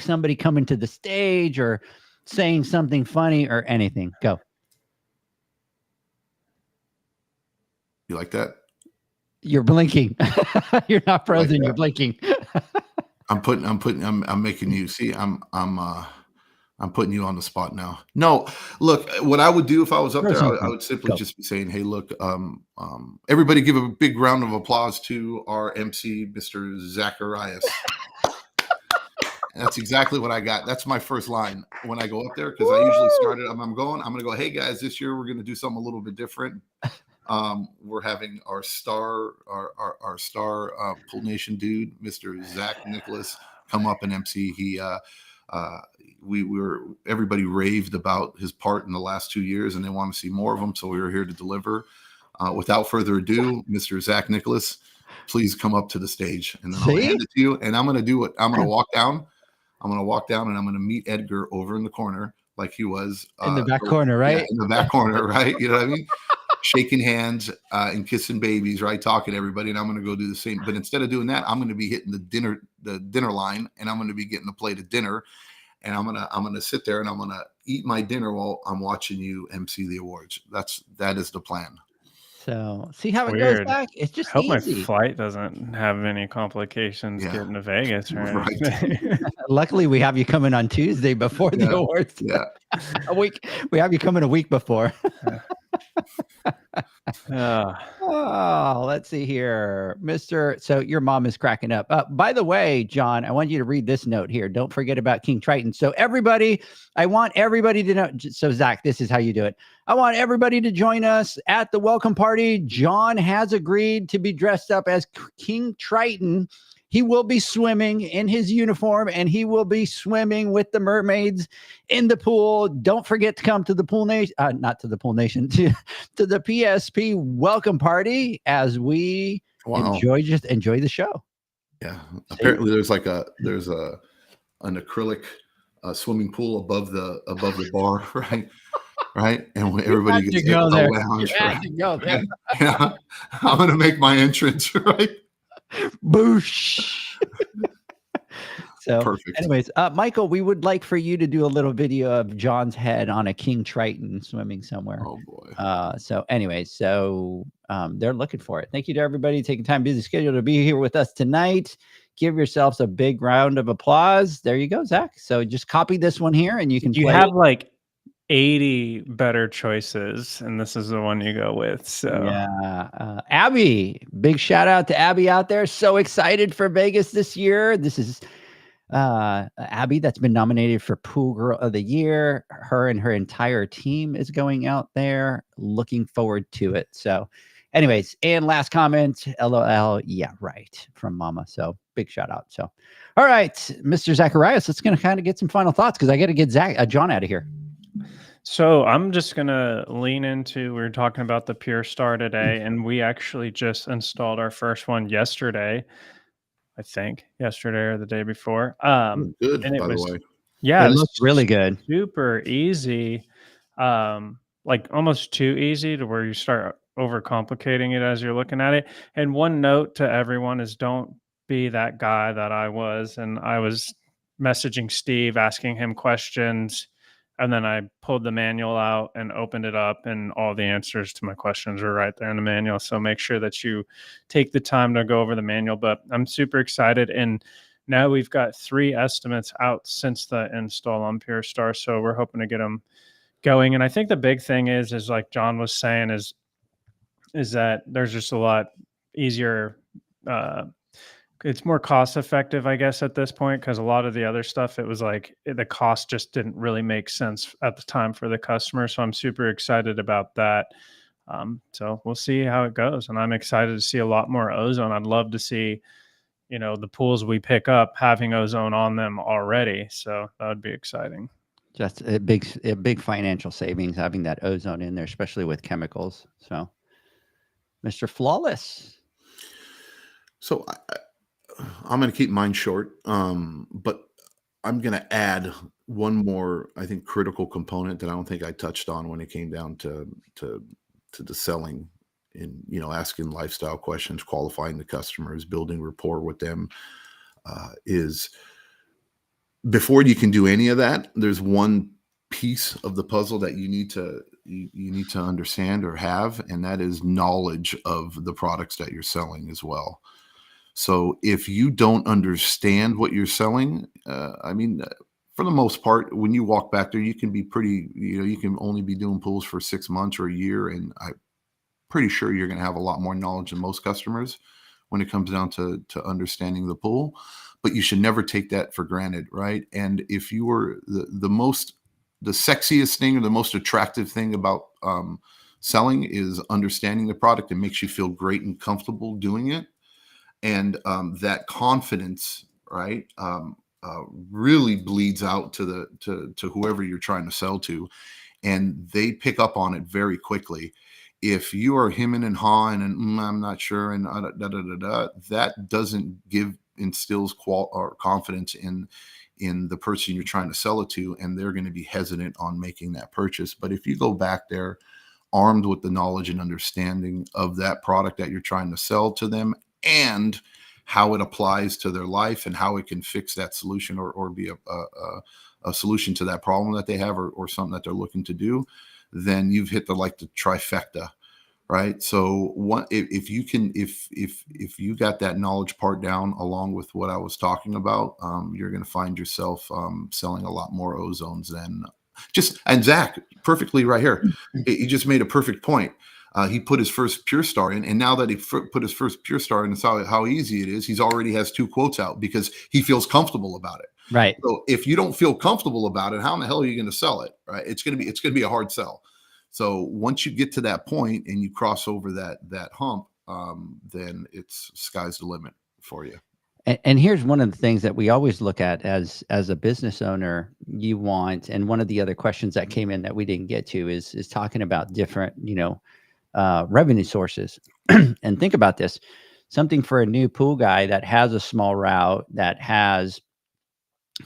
[SPEAKER 2] somebody coming to the stage or saying something funny or anything. Go.
[SPEAKER 4] You like that?
[SPEAKER 2] You're blinking. You're not frozen.
[SPEAKER 4] Like
[SPEAKER 2] you're blinking.
[SPEAKER 4] I'm making you see. I'm putting you on the spot now. No, look, what I would do if I was up there, I would simply just be saying, "Hey, look, everybody, give a big round of applause to our MC, Mr. Zacharias." And that's exactly what I got. That's my first line when I go up there, because I usually start it. I'm going to go, "Hey guys, this year we're going to do something a little bit different. We're having our star Pool Nation dude, Mr. Zach Nicholas, come up and MC. Everybody raved about his part in the last 2 years, and they want to see more of him. So we were here to deliver. Without further ado, Mr. Zach Nicholas, please come up to the stage, and then I'll hand it to you. And I'm going to do what I'm going to walk down. I'm going to walk down, and I'm going to meet Edgar over in the corner, like he was
[SPEAKER 2] in the back corner, right?
[SPEAKER 4] Yeah, in the back corner, right? You know what I mean? Shaking hands and kissing babies, right? Talking to everybody, and I'm going to go do the same. But instead of doing that, I'm going to be hitting the dinner line, and I'm going to be getting a plate of dinner, and I'm gonna sit there and I'm gonna eat my dinner while I'm watching you MC the awards. That is the plan.
[SPEAKER 2] So see how it goes back. It's just
[SPEAKER 3] hope
[SPEAKER 2] easy.
[SPEAKER 3] My flight doesn't have any complications getting to Vegas. Right?
[SPEAKER 2] Luckily, we have you coming on Tuesday before the awards.
[SPEAKER 4] Yeah,
[SPEAKER 2] a week. We have you coming a week before. Oh, let's see here, Mr. So your mom is cracking up. By the way, John, I want you to read this note here. Don't forget about King Triton. So everybody, I want everybody to know. So Zach, this is how you do it. I want everybody to join us at the welcome party. John has agreed to be dressed up as King Triton. He will be swimming in his uniform, and he will be swimming with the mermaids in the pool. Don't forget to come to the Pool Nation, not to the Pool Nation, to the PSP welcome party as we enjoy the show.
[SPEAKER 4] Yeah, apparently there's an acrylic swimming pool above the bar, right? Right, and when everybody gets to go there. Lounge, right? Yeah, I'm gonna make my entrance, right?
[SPEAKER 2] Boosh. So
[SPEAKER 4] perfect.
[SPEAKER 2] Anyways, Michael, we would like for you to do a little video of John's head on a King Triton swimming somewhere.
[SPEAKER 4] Oh boy.
[SPEAKER 2] So anyways, they're looking for it. Thank you to everybody taking time, busy schedule, to be here with us tonight. Give yourselves a big round of applause. There you go, Zach. So just copy this one here, and you can.
[SPEAKER 3] You have like 80 better choices, and this is the one you go with. So
[SPEAKER 2] yeah, Abby, big shout out to Abby out there. So excited for Vegas this year. This is Abby that's been nominated for Pool Girl of the Year. Her and her entire team is going out there. Looking forward to it. So anyways, and last comment, LOL. Yeah, right, from Mama. So big shout out. So all right, Mr. Zacharias, let's gonna kind of get some final thoughts, because I got to get John out of here.
[SPEAKER 3] So I'm just gonna lean into, we were talking about the Pure Star today, and we actually just installed our first one yesterday. I think yesterday or the day before.
[SPEAKER 4] Good,
[SPEAKER 3] And it
[SPEAKER 4] by the
[SPEAKER 3] was,
[SPEAKER 4] way.
[SPEAKER 3] yeah,
[SPEAKER 2] It
[SPEAKER 3] it was
[SPEAKER 2] looks really good.
[SPEAKER 3] super easy. Like almost too easy to where you start overcomplicating it as you're looking at it. And one note to everyone is don't be that guy that I was. And I was messaging Steve, asking him questions. And then I pulled the manual out and opened it up, and all the answers to my questions are right there in the manual. So make sure that you take the time to go over the manual. But I'm super excited. And now we've got 3 estimates out since the install on Pure Star. So we're hoping to get them going. And I think the big thing is like John was saying, is that there's just a lot easier. It's more cost effective, I guess, at this point, because a lot of the other stuff, it was like the cost just didn't really make sense at the time for the customer. So I'm super excited about that. So we'll see how it goes, and I'm excited to see a lot more ozone. I'd love to see, the pools we pick up having ozone on them already. So that would be exciting.
[SPEAKER 2] Just a big financial savings having that ozone in there, especially with chemicals. So, Mr. Flawless.
[SPEAKER 4] So I'm going to keep mine short, but I'm going to add one more, I think, critical component that I don't think I touched on when it came down to the selling, in asking lifestyle questions, qualifying the customers, building rapport with them. Is before you can do any of that, there's one piece of the puzzle that you need to understand or have, and that is knowledge of the products that you're selling as well. So if you don't understand what you're selling, for the most part, when you walk back there, you can be pretty, you can only be doing pools for 6 months or a year, and I'm pretty sure you're going to have a lot more knowledge than most customers when it comes down to understanding the pool. But you should never take that for granted, right? And if you were the sexiest thing or the most attractive thing about selling is understanding the product, and makes you feel great and comfortable doing it. And that confidence, right, really bleeds out to whoever you're trying to sell to, and they pick up on it very quickly. If you are hemming and hawing and I'm not sure and that doesn't instills or confidence in the person you're trying to sell it to, and they're going to be hesitant on making that purchase. But if you go back there armed with the knowledge and understanding of that product that you're trying to sell to them, and how it applies to their life, and how it can fix that solution or be a solution to that problem that they have, or something that they're looking to do, then you've hit the trifecta, right? So if you got that knowledge part down along with what I was talking about, you're going to find yourself selling a lot more ozones than and Zach, perfectly right here. He just made a perfect point. He put his first Pure Star in, and now that he put his first Pure Star in and saw how easy it is, he's already has 2 quotes out because he feels comfortable about it.
[SPEAKER 2] Right.
[SPEAKER 4] So if you don't feel comfortable about it, how in the hell are you going to sell it? Right. It's going to be a hard sell. So once you get to that point and you cross over that hump, then it's sky's the limit for you.
[SPEAKER 2] And here's one of the things that we always look at as a business owner, you want, and one of the other questions that came in that we didn't get to is talking about different, revenue sources. And think about this, something for a new pool guy that has a small route, that has,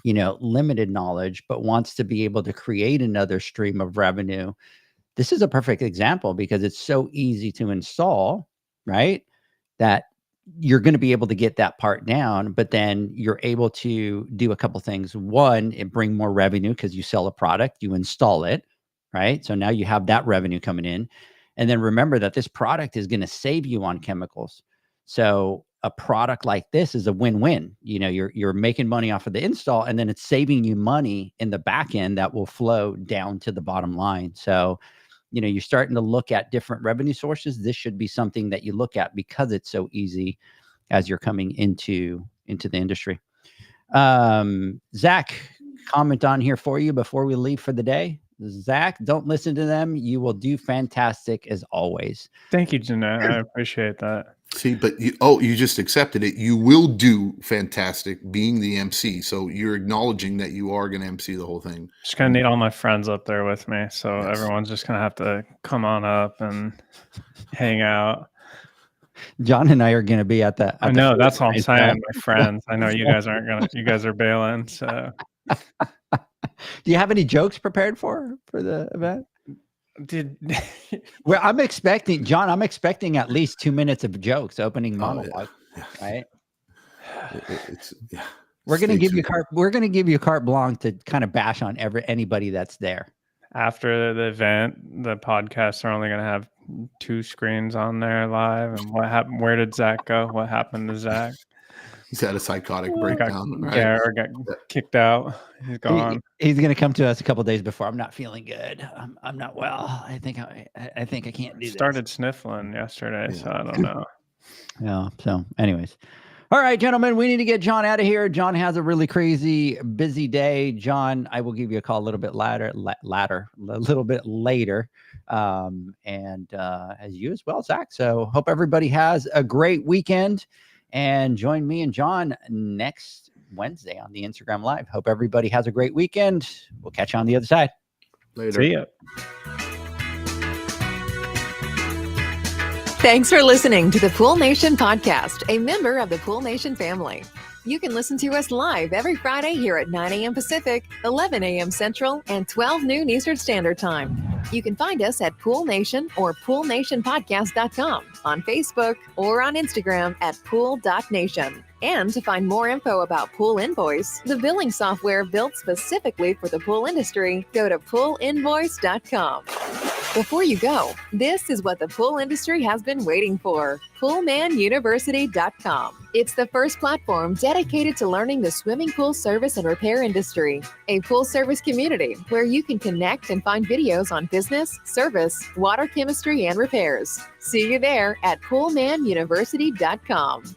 [SPEAKER 2] limited knowledge, but wants to be able to create another stream of revenue. This is a perfect example because it's so easy to install, right? That you're going to be able to get that part down, but then you're able to do a couple things. One, it bring more revenue because you sell a product, you install it, right? So now you have that revenue coming in. And then remember that this product is going to save you on chemicals. So a product like this is a win-win. You're making money off of the install, and then it's saving you money in the back end that will flow down to the bottom line. So, you're starting to look at different revenue sources. This should be something that you look at because it's so easy as you're coming into the industry. Zach, comment on here for you before we leave for the day. Zach, don't listen to them. You will do fantastic as always.
[SPEAKER 3] Thank you, Jeanette. I appreciate that.
[SPEAKER 4] See, but you just accepted it. You will do fantastic being the MC. So you're acknowledging that you are going to MC the whole thing.
[SPEAKER 3] Just gonna need all my friends up there with me, so
[SPEAKER 4] Yes.
[SPEAKER 3] everyone's just gonna have to come on up and hang out.
[SPEAKER 2] John and I are going to be at the.
[SPEAKER 3] I know, that's all I'm
[SPEAKER 2] right
[SPEAKER 3] saying.
[SPEAKER 2] now.
[SPEAKER 3] My friends. I know you guys aren't gonna. You guys are bailing. So,
[SPEAKER 2] Do you have any jokes prepared for the event? Well, I'm expecting, John. I'm expecting at least 2 minutes of jokes, opening monologue.
[SPEAKER 4] Yeah.
[SPEAKER 2] Right?
[SPEAKER 4] Yeah.
[SPEAKER 2] We're going to give you carte. We're going to give you carte blanche to kind of bash on anybody that's there.
[SPEAKER 3] after the event, the podcasts are only gonna have 2 screens on there live. And what happened? Where did Zach go? What happened to Zach?
[SPEAKER 4] He's had a psychotic breakdown.
[SPEAKER 3] Got kicked out. He's gone.
[SPEAKER 2] He's going to come to us a couple days before. I'm not feeling good. I'm not well. I think I can't do this.
[SPEAKER 3] Started sniffling yesterday, so I don't know.
[SPEAKER 2] Yeah. So, anyways, all right, gentlemen, we need to get John out of here. John has a really crazy, busy day. John, I will give you a call a little bit later, and as you as well, Zach. So, hope everybody has a great weekend. And join me and John next Wednesday on the Instagram Live. Hope everybody has a great weekend. We'll catch you on the other side.
[SPEAKER 4] Later.
[SPEAKER 3] See ya.
[SPEAKER 1] Thanks for listening to the Pool Nation podcast, a member of the Pool Nation family. You can listen to us live every Friday here at 9 a.m. Pacific, 11 a.m. Central, and 12 noon Eastern Standard Time. You can find us at Pool Nation or poolnationpodcast.com, on Facebook, or on Instagram at pool.nation. And to find more info about Pool Invoice, the billing software built specifically for the pool industry, go to poolinvoice.com. Before you go, this is what the pool industry has been waiting for. Poolmanuniversity.com. It's the first platform dedicated to learning the swimming pool service and repair industry, a pool service community where you can connect and find videos on business, service, water chemistry, and repairs. See you there at poolmanuniversity.com.